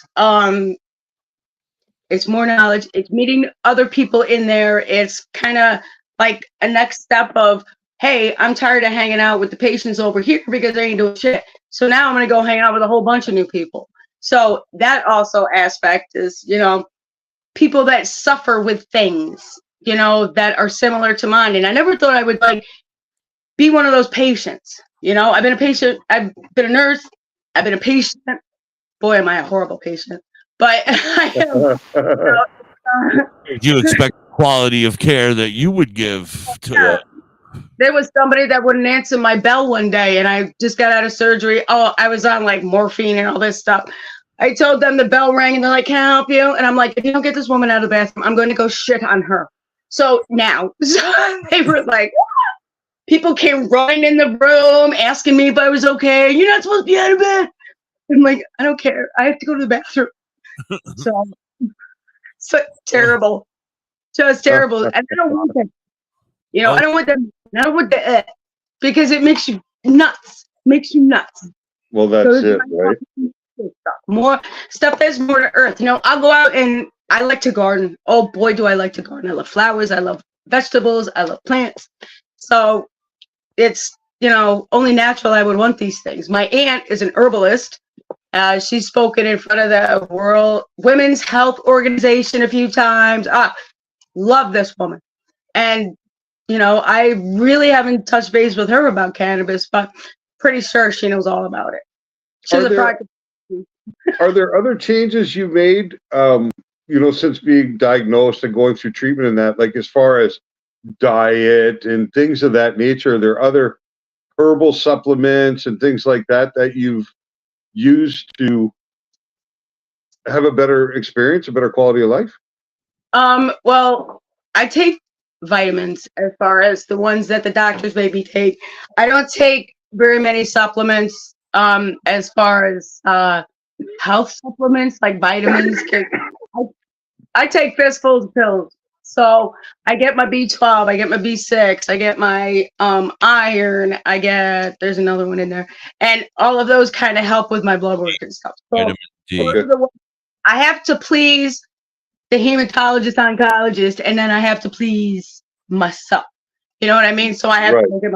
more knowledge. It's meeting other people in there. It's kind of like a next step of, hey, I'm tired of hanging out with the patients over here because they ain't doing shit. So now I'm going to go hang out with a whole bunch of new people. So that also aspect is, people that suffer with things, that are similar to mine. And I never thought I would be one of those patients. I've been a patient. I've been a nurse. I've been a patient. Boy, am I a horrible patient. But I am. You expect quality of care that you would give to There was somebody that wouldn't answer my bell one day, and I just got out of surgery. Oh, I was on morphine and all this stuff. I told them the bell rang, and they're like, "Can I help you?" And I'm like, "If you don't get this woman out of the bathroom, I'm going to go shit on her." So now, they were like, people came running in the room asking me if I was okay. You're not supposed to be out of bed. I'm like, I don't care. I have to go to the bathroom. So terrible, just terrible. And I don't want them. I don't want them. I don't want the because it makes you nuts. Well, that's it, right? More stuff that's more to earth. I'll go out and I like to garden. Oh boy, do I like to garden. I love flowers. I love vegetables. I love plants. So it's, only natural I would want these things. My aunt is an herbalist. She's spoken in front of the World Women's Health Organization a few times. Love this woman. And, I really haven't touched base with her about cannabis, but pretty sure she knows all about it. She's a practice. Are there other changes you made, since being diagnosed and going through treatment and that, like as far as diet and things of that nature? Are there other herbal supplements and things like that you've used to have a better experience, a better quality of life? Well, I take vitamins as far as the ones that the doctors maybe take. I don't take very many supplements as far as health supplements like vitamins. I take fistfuls of pills. So I get my B12, I get my B6, I get my iron, there's another one in there. And all of those kind of help with my blood work and stuff. So I have to please the hematologist, oncologist, and then I have to please myself. You know what I mean? So I have to look at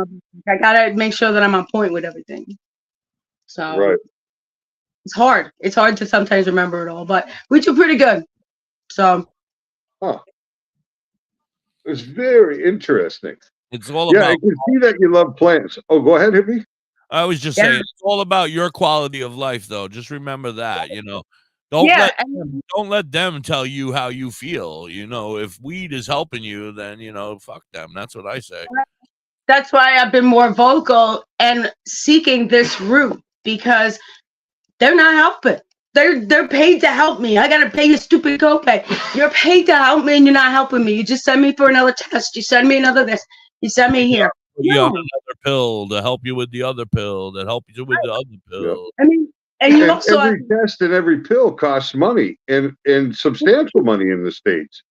I gotta make sure that I'm on point with everything. So It's hard. It's hard to sometimes remember it all, but we do pretty good. So. It's very interesting. It's all yeah, about. I can see that you love plants. Oh, go ahead, Hippie. I was just saying, it's all about your quality of life, though. Just remember that, Don't let them tell you how you feel. If weed is helping you, then fuck them. That's what I say. That's why I've been more vocal and seeking this route, because they're not helping. They're paid to help me. I gotta pay a stupid copay. You're paid to help me and you're not helping me. You just send me for another test. You send me another this. You send me here. You on another pill to help you with the other pill that help you with the other pill. I mean, and you also every test and every pill costs money and substantial money in the States.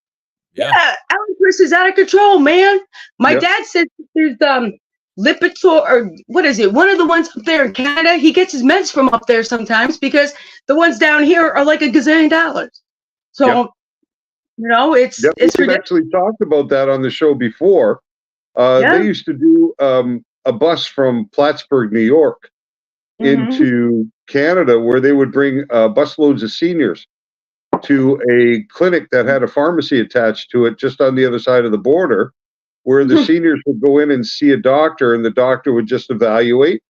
Yeah, Alan Chris is out of control, man. My dad said there's Lipitor, or what is it? One of the ones up there in Canada, he gets his meds from up there sometimes, because the ones down here are like $1 gazillion. So, it's We've actually talked about that on the show before. They used to do a bus from Plattsburgh, New York, into Canada, where they would bring busloads of seniors to a clinic that had a pharmacy attached to it just on the other side of the border, where the seniors would go in and see a doctor, and the doctor would just evaluate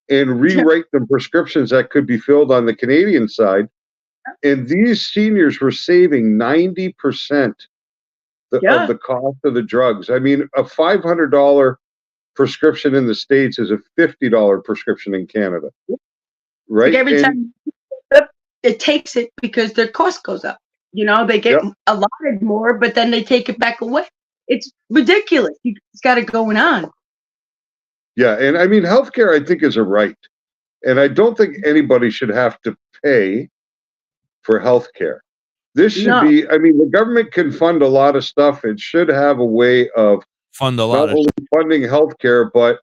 and rewrite them prescriptions that could be filled on the Canadian side. And these seniors were saving 90% of the cost of the drugs. I mean, a $500 prescription in the States is a $50 prescription in Canada, right? Like every time it takes it, because their cost goes up. They get allotted more, but then they take it back away. It's ridiculous. It's got it going on. Yeah, and I mean, healthcare, I think, is a right. And I don't think anybody should have to pay for healthcare. This should be, I mean, the government can fund a lot of stuff. It should have a way of not only funding healthcare, but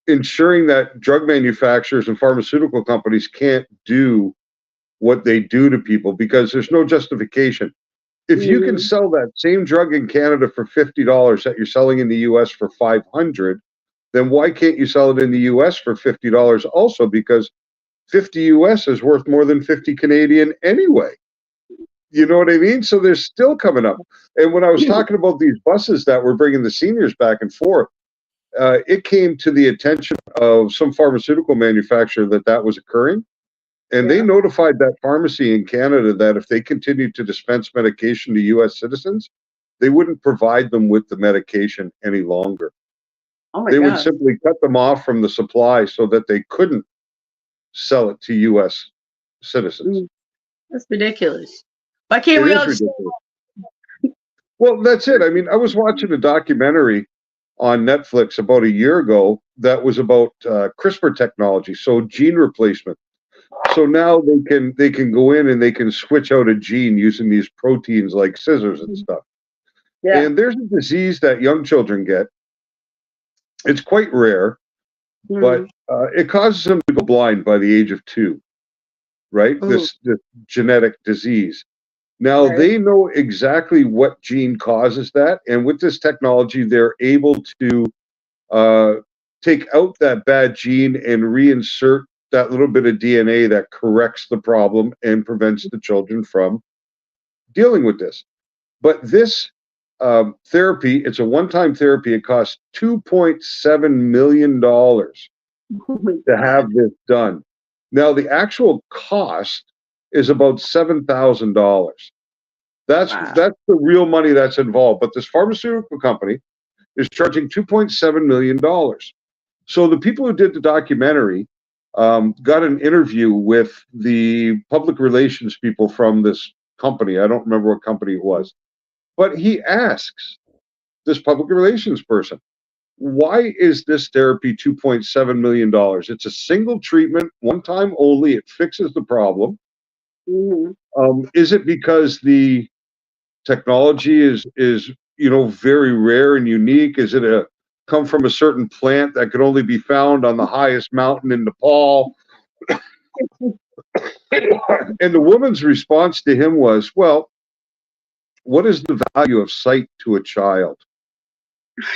ensuring that drug manufacturers and pharmaceutical companies can't do what they do to people, because there's no justification. If you can sell that same drug in Canada for $50 that you're selling in the US for $500, then why can't you sell it in the US for $50 also? Because 50 US is worth more than 50 Canadian anyway. You know what I mean? So they're still coming up. And when I was talking about these buses that were bringing the seniors back and forth, it came to the attention of some pharmaceutical manufacturer that was occurring. And they notified that pharmacy in Canada that if they continued to dispense medication to U.S. citizens, they wouldn't provide them with the medication any longer. They would simply cut them off from the supply so that they couldn't sell it to U.S. citizens. That's ridiculous. Why can't we all just... Well, that's it. I mean, I was watching a documentary on Netflix about a year ago that was about CRISPR technology, so gene replacement. So now they can go in and they can switch out a gene using these proteins like scissors and stuff. And there's a disease that young children get. It's quite rare, but it causes them to go blind by the age of 2, right? This genetic disease. Now, they know exactly what gene causes that. And with this technology, they're able to take out that bad gene and reinsert that little bit of DNA that corrects the problem and prevents the children from dealing with this. But this therapy, it's a one-time therapy. It costs $2.7 million to have this done. Now, the actual cost is about $7,000. That's the real money that's involved. But this pharmaceutical company is charging $2.7 million. So the people who did the documentary got an interview with the public relations people from this company. I don't remember what company it was. But he asks this public relations person, why is this therapy $2.7 million? It's a single treatment, one time only. It fixes the problem. Is it because the technology is very rare and unique? Is it come from a certain plant that could only be found on the highest mountain in Nepal? And the woman's response to him was, well, what is the value of sight to a child?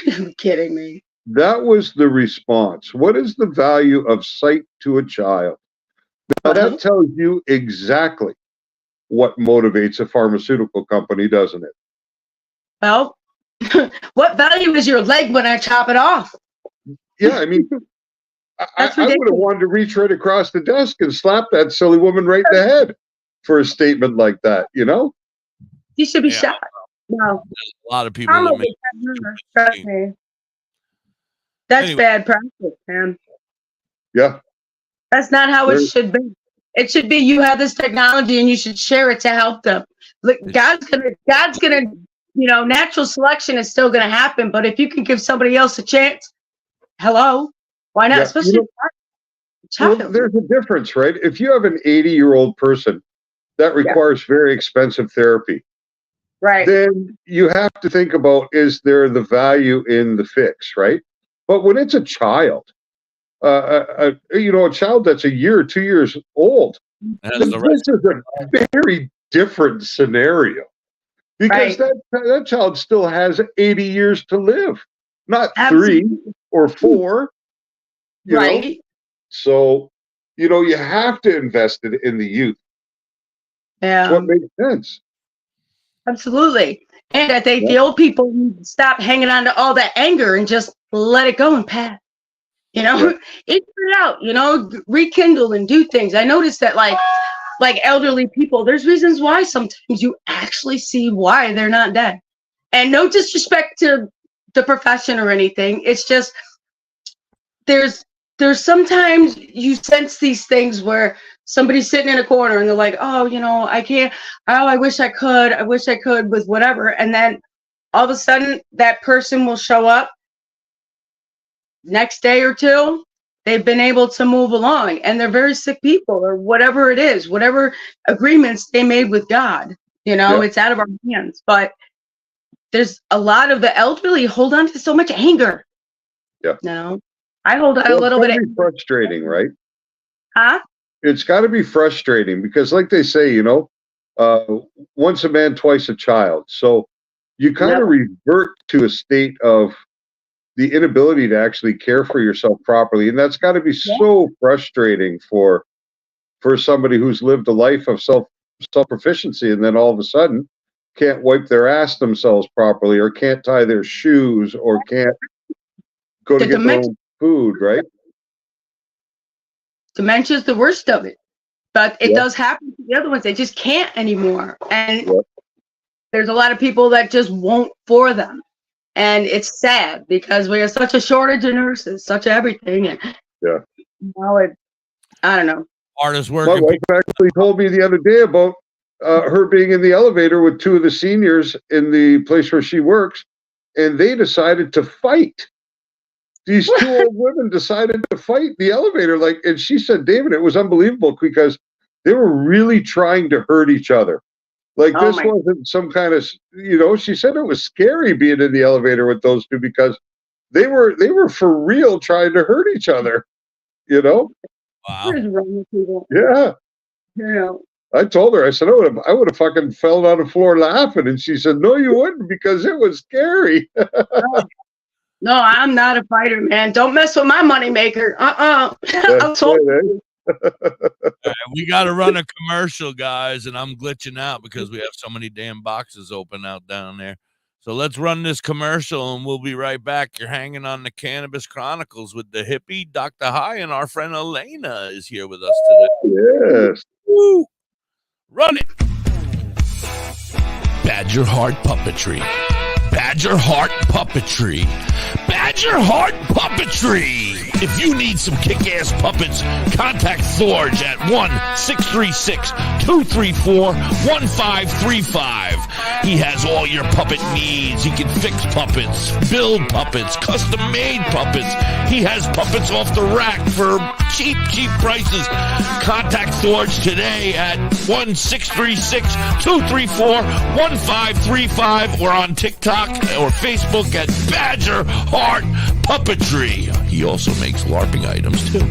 You're kidding me. That was the response. What is the value of sight to a child? Now, that tells you exactly what motivates a pharmaceutical company, doesn't it? Well, what value is your leg when I chop it off? Yeah, I mean, I would have wanted to reach right across the desk and slap that silly woman right in the head for a statement like that, you know? You should be shot. No. A lot of people that make trust me. That's bad practice, man. Yeah. That's not how it should be. It should be you have this technology and you should share it to help them. Look, God's gonna, you know, natural selection is still gonna happen, but if you can give somebody else a chance, hello, why not? Yeah, Especially well, there's a difference, right? If you have an 80-year-old person that requires very expensive therapy, right? Then you have to think about, is there the value in the fix, right? But when it's a child, you know, a child that's a year or 2 years old, this is a very different scenario, because that child still has 80 years to live, not 3 or 4. You know? So, you know, you have to invest it in the youth. Yeah. That's what makes sense. Absolutely. And I think the old people need to stop hanging on to all that anger and just let it go and pass. You know, it out, you know, rekindle and do things. I noticed that like elderly people, there's reasons why sometimes you actually see why they're not dead. And no disrespect to the profession or anything. It's just there's sometimes you sense these things where somebody's sitting in a corner and they're like, oh, you know, I can't, oh, I wish I could with whatever. And then all of a sudden that person will show up next day or two, they've been able to move along, and they're very sick people or whatever it is, whatever agreements they made with God, you know, it's out of our hands. But there's a lot of the elderly hold on to so much anger. Yeah. No, I hold on a little bit. It's frustrating, right? Huh? It's got to be frustrating because, like they say, you know, once a man, twice a child. So you kind of revert to a state of the inability to actually care for yourself properly, and that's got to be so frustrating for somebody who's lived a life of self-proficiency, and then all of a sudden can't wipe their ass themselves properly, or can't tie their shoes, or can't go to get their own food, right? Dementia is the worst of it, but it does happen to the other ones. They just can't anymore, and there's a lot of people that just won't for them. And it's sad because we have such a shortage of nurses, such everything. And you know, I don't know. Artists work. My wife actually told me the other day about her being in the elevator with 2 of the seniors in the place where she works, and they decided to fight. These 2 old women decided to fight the elevator, and she said, David, it was unbelievable because they were really trying to hurt each other. This wasn't some kind of, you know, she said it was scary being in the elevator with those 2 because they were for real trying to hurt each other, you know? Wow. What is wrong with people? Yeah. Yeah. I told her, I said, I would have fucking fell on the floor laughing. And she said, no, you wouldn't, because it was scary. No, I'm not a fighter, man. Don't mess with my moneymaker. That's right, we got to run a commercial, guys, and I'm glitching out because we have so many damn boxes open out down there. So let's run this commercial, and we'll be right back. You're hanging on the Cannabis Chronicles with Da.Hippie, Doktor High, and our friend Elena is here with us today. Yes. Woo. Run it. Badger Heart Puppetry. Badger Heart Puppetry. Badger Heart Puppetry. If you need some kick-ass puppets, contact Thorge at 1-636-234-1535. He has all your puppet needs. He can fix puppets, build puppets, custom-made puppets. He has puppets off the rack for cheap prices. Contact Thorge today at 1-636-234-1535 or on TikTok or Facebook at Badger Heart Puppetry. He also makes LARPing items too.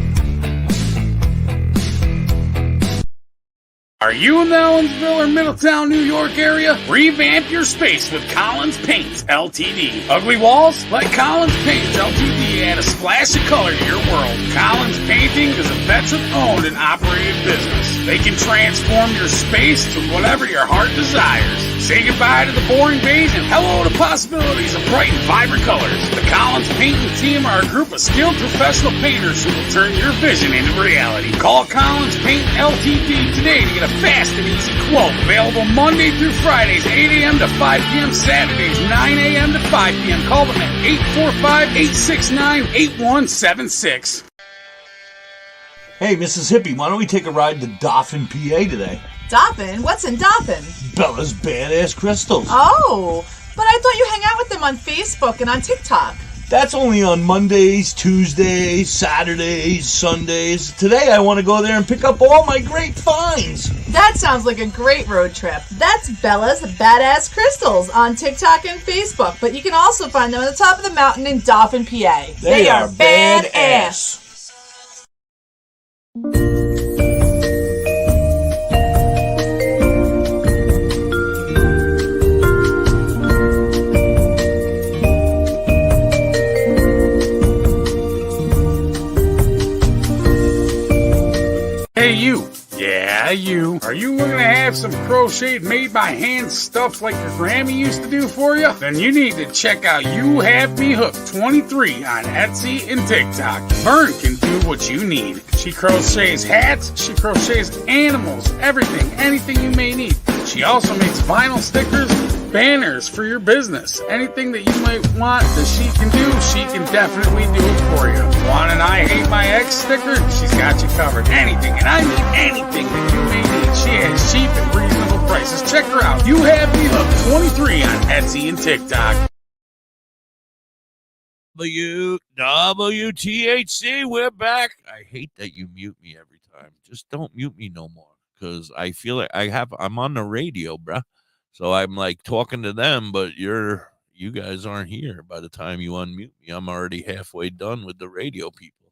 Are you in the Ellensville or Middletown, New York area? Revamp your space with Collins Paints Ltd. Ugly walls? Let Collins Paints Ltd. add a splash of color to your world. Collins Painting is a veteran-owned and operated business. They can transform your space to whatever your heart desires. Say goodbye to the boring beige and hello to possibilities of bright and vibrant colors. The Collins Painting team are a group of skilled professional painters who will turn your vision into reality. Call Collins Paint Ltd. today to get a fast and easy quote. Available Monday through Fridays, 8 a.m. to 5 p.m. Saturdays, 9 a.m. to 5 p.m. Call them at 845-869-8176. Hey, Mrs. Hippie, why don't we take a ride to Dauphin, PA today? Dauphin? What's in Dauphin? Bella's Badass Crystals. Oh, but I thought you hang out with them on Facebook and on TikTok. That's only on Mondays, Tuesdays, Saturdays, Sundays. Today I want to go there and pick up all my great finds. That sounds like a great road trip. That's Bella's Badass Crystals on TikTok and Facebook, but you can also find them at the top of the mountain in Dauphin, PA. They are badass. Hey, you. Yeah, you. Are you looking to have some crocheted made by hand stuff like your Grammy used to do for you? Then you need to check out You Have Me Hooked 23 on Etsy and TikTok. Vern can do what you need. She crochets hats, she crochets animals, everything, anything you may need. She also makes vinyl stickers, banners for your business. Anything that you might want that she can do, she can definitely do it for you. Want an I Hate My Ex sticker? She's got you covered. Anything, and I mean anything that you may need. She has cheap and reasonable prices. Check her out. You Have Me Hooked 23 on Etsy and TikTok. WTHC, we're back. I hate that you mute me every time. Just don't mute me no more, because I feel like I'm on the radio, bruh. So I'm like talking to them, but you guys aren't here. By the time you unmute me, I'm already halfway done with the radio people.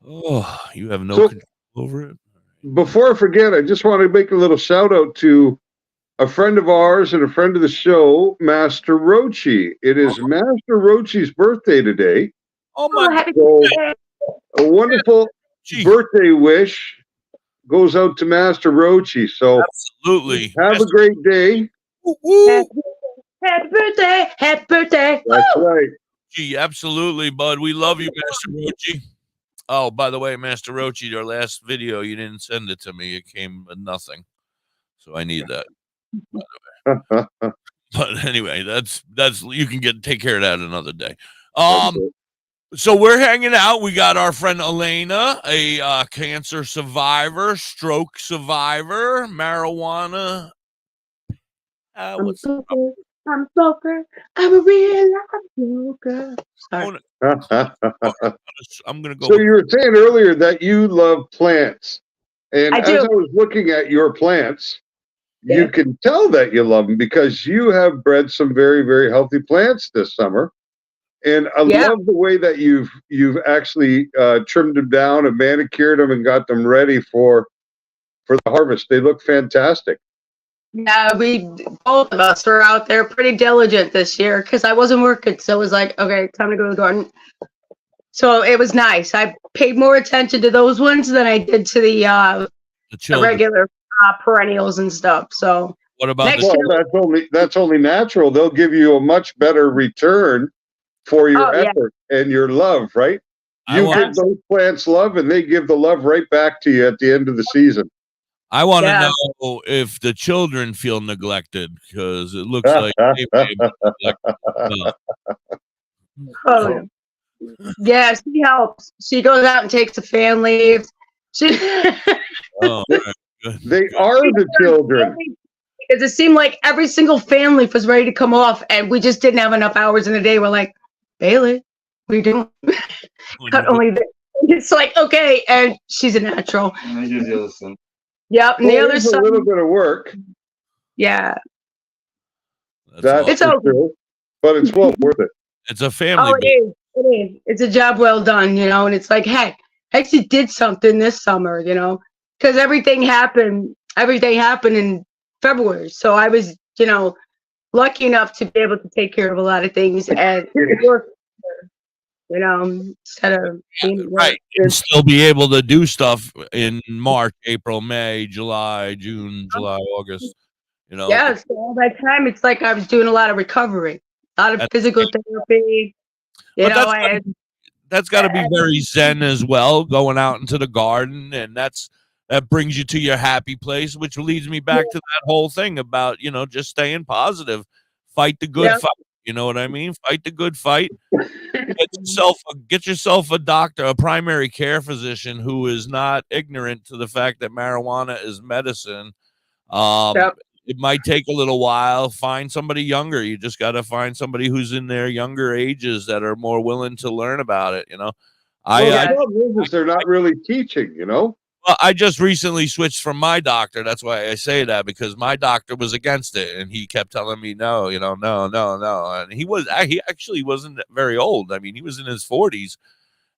Oh, you have no control over it. Before I forget, I just want to make a little shout out to a friend of ours and a friend of the show, Master Rochi. It is Master Rochi's birthday today. Oh my happy So, birthday. a wonderful birthday wish goes out to Master Rochi. So absolutely. Have a great day. Happy birthday. Happy birthday. That's right. Gee, absolutely, bud. We love you, Master Rochi. Oh, by the way, Master Rochi, your last video, you didn't send it to me. It came with nothing. So I need that. By the way. But anyway, that's you can take care of that another day. So we're hanging out. We got our friend Elena, a cancer survivor, stroke survivor, marijuana. I'm a smoker. I'm a real life smoker. Sorry. I'm gonna go. So you were saying earlier that you love plants, and I as do. I was looking at your plants, you can tell that you love them because you have bred some very, very healthy plants this summer. And I love the way that you've actually trimmed them down and manicured them and got them ready for the harvest. They look fantastic. Yeah, both of us were out there pretty diligent this year because I wasn't working. So it was like, okay, time to go to the garden. So it was nice. I paid more attention to those ones than I did to the regular perennials and stuff. So what about that's only natural. They'll give you a much better return for your effort and your love, right? You give those plants love and they give the love right back to you at the end of the season. I want to know if the children feel neglected, because it looks like they may be neglected. Yeah, she helps. She goes out and takes a fan leave. They are the children. Because it seemed like every single fan leaf was ready to come off, and we just didn't have enough hours in the day. We're like, Bailey, what are you doing? Not only that, it's like, okay, and she's a natural. And I do the other thing. Yep, and the other side, a little bit of work. Yeah, it's true, but it's well worth it. It's a family. Oh, it is. It is. It's a job well done, and it's like, hey, I actually did something this summer, you know, because everything happened in February. So I was, you know, lucky enough to be able to take care of a lot of things and work, you know, instead of being right, and still be able to do stuff in March, April, May, July, June, July, August. You know, yeah. So all that time, it's like I was doing a lot of recovery, a lot of physical therapy. You know, that's got to be very zen as well, going out into the garden, and that brings you to your happy place, which leads me back to that whole thing about, you know, just staying positive, fight the good fight. You know what I mean? Fight the good fight. Get yourself a doctor, a primary care physician who is not ignorant to the fact that marijuana is medicine. It might take a little while. Find somebody younger. You just got to find somebody who's in their younger ages that are more willing to learn about it. You know, the problem is they're not really teaching. You know. Well, I just recently switched from my doctor. That's why I say that, because my doctor was against it, and he kept telling me no, you know, no. And he actually wasn't very old. I mean, he was in his 40s.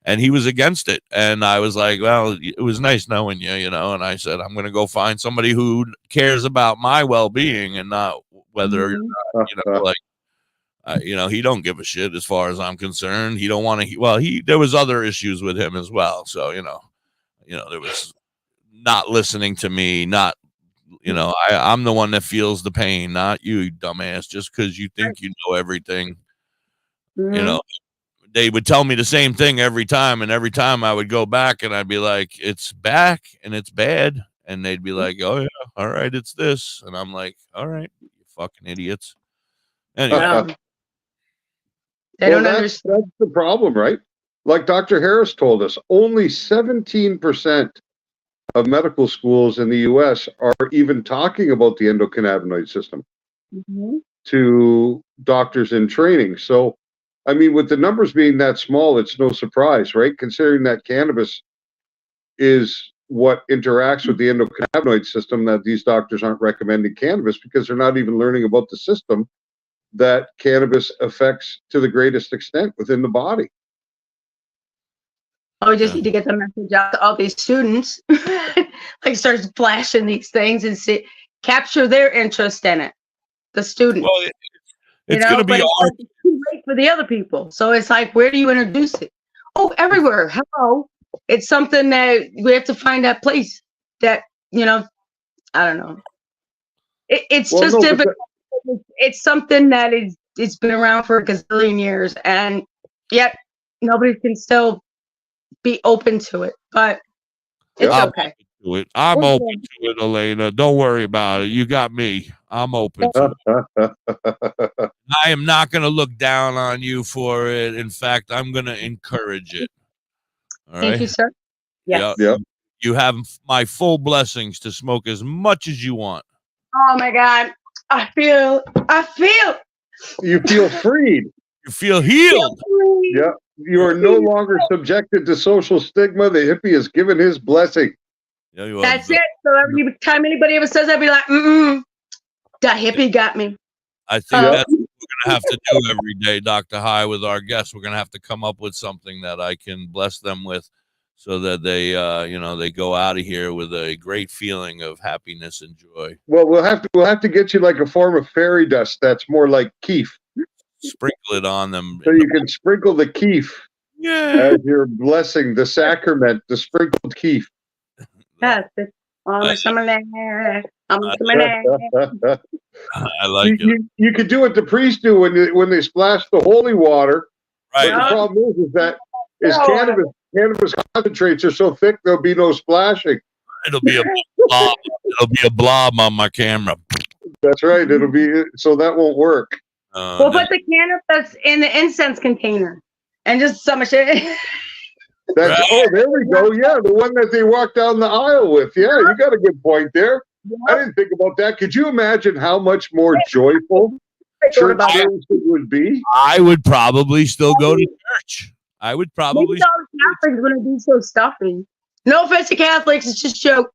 And he was against it. And I was like, well, it was nice knowing you, you know. And I said, I'm going to go find somebody who cares about my well-being and not whether or not, you know, like, you know, he don't give a shit as far as I'm concerned. He don't want to, there was other issues with him as well. So, you know, there was not listening to me, not, you know, I'm the one that feels the pain, not you, dumbass, just because you think you know everything, you know. They would tell me the same thing every time, and every time I would go back and I'd be like, it's back and it's bad. And they'd be like, oh yeah, all right, it's this. And I'm like, all right, you fucking idiots. Anyway. They don't understand. That's the problem, right? Like Dr. Harris told us, only 17% of medical schools in the US are even talking about the endocannabinoid system to doctors in training. So I mean, with the numbers being that small, it's no surprise, right? Considering that cannabis is what interacts with the endocannabinoid system, that these doctors aren't recommending cannabis because they're not even learning about the system that cannabis affects to the greatest extent within the body. Oh, we just need to get the message out to all these students, like start flashing these things and capture their interest in it, the students. Well, it's going to be hard. It's too late for the other people. So it's like, where do you introduce it? Oh, everywhere. Hello. It's something that we have to find that place that, you know, I don't know. It's just difficult. It's something that it's been around for a gazillion years, and yet nobody can still be open to it. But it's okay. I'm open to it, Elena. Don't worry about it. You got me. I'm open to it. I am not going to look down on you for it. In fact, I'm going to encourage it. All right? Thank you, sir. Yes. Yeah. You have my full blessings to smoke as much as you want. Oh my God. I feel. You feel freed. You feel healed. Yeah. You are no longer subjected to social stigma. The hippie has given his blessing. Yeah, that's it. So every time anybody ever says that, I'd be like, the hippie got me. I think that's what we're going to have to do every day, Dr. High, with our guests. We're going to have to come up with something that I can bless them with so that they, they go out of here with a great feeling of happiness and joy. Well, we'll have to get you like a form of fairy dust that's more like keef. Sprinkle it on them. So you can sprinkle the keef as your blessing, the sacrament, the sprinkled keef. Yes, I like it. You could do what the priests do when they splash the holy water. Right. But the problem is that cannabis concentrates are so thick there'll be no splashing. It'll be a blob. It'll be a blob on my camera. That's right. It'll be so that won't work. We'll put the cannabis in the incense container and just so much it. That's, oh, there we go. Yeah, the one that they walk down the aisle with. Yeah, you got a good point there. I didn't think about that. Could you imagine how much more joyful church services would be? I would probably still go to church. I would probably. Maybe all the Catholics wouldn't be so stuffy. No offense to Catholics, it's just a joke.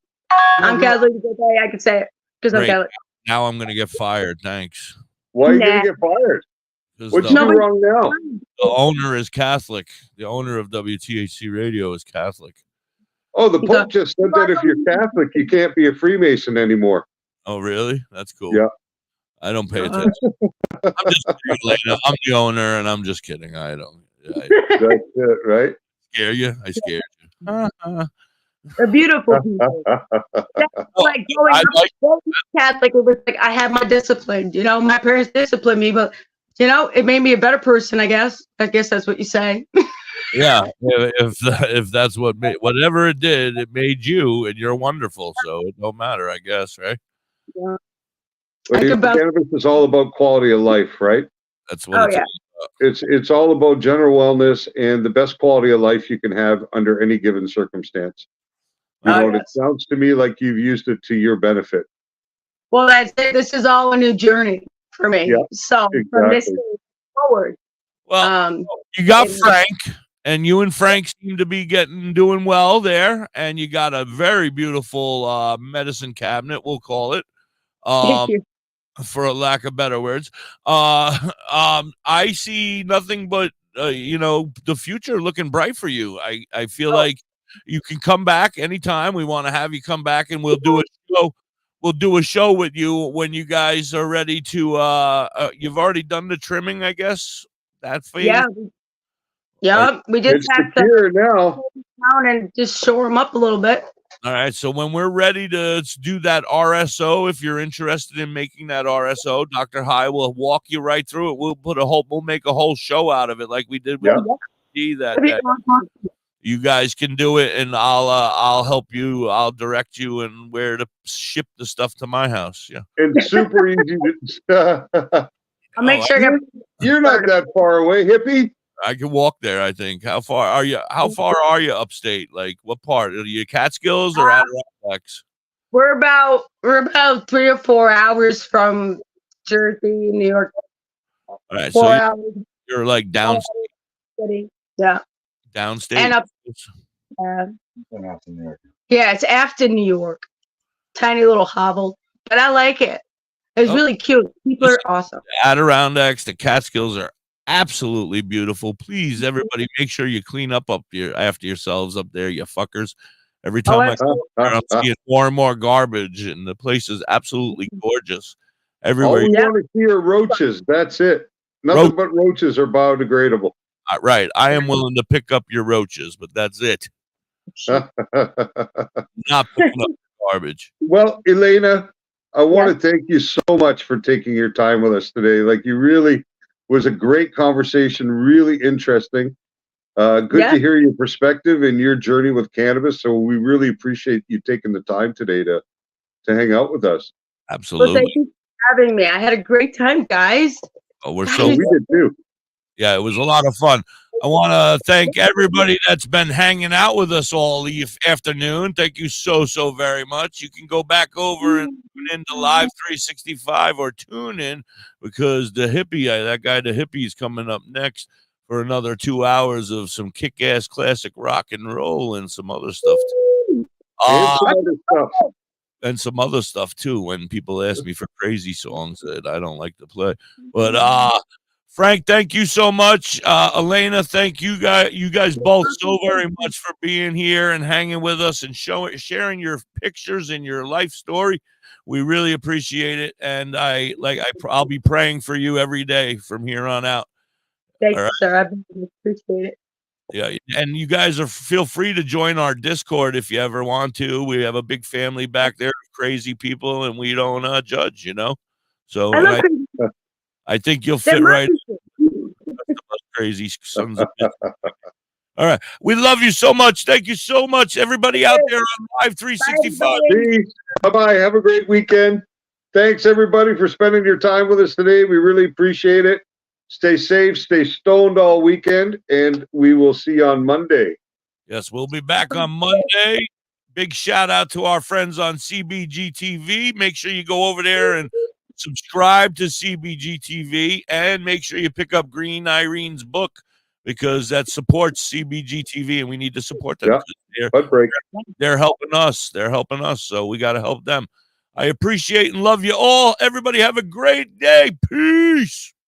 I'm Catholic. Okay, I can say it because I'm Catholic. Now I'm going to get fired. Thanks. Why are you going to get fired? What's wrong now? the owner is Catholic. The owner of WTHC Radio is Catholic. Oh, the Pope just said that if you're Catholic, you can't be a Freemason anymore. Oh, really? That's cool. Yeah. I don't pay attention. I'm just kidding, Elena. I'm the owner, and I'm just kidding. I don't. That's it, right? Scare you? I scared you. They're beautiful people. That's like growing up Catholic, it was like I had my discipline. You know, my parents disciplined me, but you know, it made me a better person. I guess that's what you say. Yeah, if that's what made, whatever it did, it made you, and you're wonderful. So it don't matter, I guess, right? Yeah. Cannabis is all about quality of life, right? That's what it's all about. It's all about general wellness and the best quality of life you can have under any given circumstance. You know, and it sounds to me like you've used it to your benefit. Well, that's it. This is all a new journey for me. Yeah, so from this day forward. Well, you got Frank, and you and Frank seem to be doing well there, and you got a very beautiful medicine cabinet, we'll call it. Thank you. For a lack of better words. I see nothing but the future looking bright for you. I feel like you can come back anytime. We want to have you come back, and we'll do a show. We'll do a show with you when you guys are ready to you've already done the trimming, I guess. That phase. Yeah, we just have to now down and just shore them up a little bit. All right, so when we're ready to do that RSO, if you're interested in making that RSO, Dr. High will walk you right through it. We'll make a whole show out of it, like we did with that. You guys can do it, and I'll help you. I'll direct you and where to ship the stuff to my house. Yeah, it's super easy to. I'll make sure you're not that far away, hippie. I can walk there, I think. How far are you upstate? Like what part? Are you Catskills or Adirondacks? We're about 3 or 4 hours from Jersey, New York. All right, so you're like downstate. Yeah. Downstate. And up. Yeah, it's after New York. Tiny little hovel, but I like it. It's really cute. People are awesome. The Adirondacks, the Catskills are absolutely beautiful. Please, everybody, make sure you clean up after yourselves up there, you fuckers. Every time I go there, I'm seeing more and more garbage, and the place is absolutely gorgeous. Everywhere. All we want to see are roaches. That's it. Nothing but roaches are biodegradable. Right. I am willing to pick up your roaches, but that's it. Not picking up garbage. Well, Elena, I want to thank you so much for taking your time with us today. Like, you really was a great conversation, really interesting. Good to hear your perspective and your journey with cannabis. So we really appreciate you taking the time today to hang out with us. Absolutely. Well, thank you for having me. I had a great time, guys. Oh, we did too. Yeah, it was a lot of fun. I want to thank everybody that's been hanging out with us all the afternoon. Thank you so very much. You can go back over and tune into Live 365 or tune in because that guy Da.Hippie is coming up next for another 2 hours of some kick-ass classic rock and roll and some other stuff too. And some other stuff too when people ask me for crazy songs that I don't like to play. But Frank, thank you so much. Elena, thank you guys both so very much for being here and hanging with us and sharing your pictures and your life story. We really appreciate it, and I'll be praying for you every day from here on out. Thank you, sir. I appreciate it. Yeah, and you guys feel free to join our Discord if you ever want to. We have a big family back there of crazy people, and we don't judge, So I think you'll fit right. Crazy sons of bitches. All right. We love you so much. Thank you so much, everybody out there on Live 365. Bye-bye. Have a great weekend. Thanks, everybody, for spending your time with us today. We really appreciate it. Stay safe, stay stoned all weekend, and we will see you on Monday. Yes, we'll be back on Monday. Big shout out to our friends on CBG TV. Make sure you go over there and subscribe to CBG TV, and make sure you pick up Green Irene's book because that supports CBG TV, and we need to support them. Yeah, they're helping us. They're helping us, so we got to help them. I appreciate and love you all. Everybody have a great day. Peace.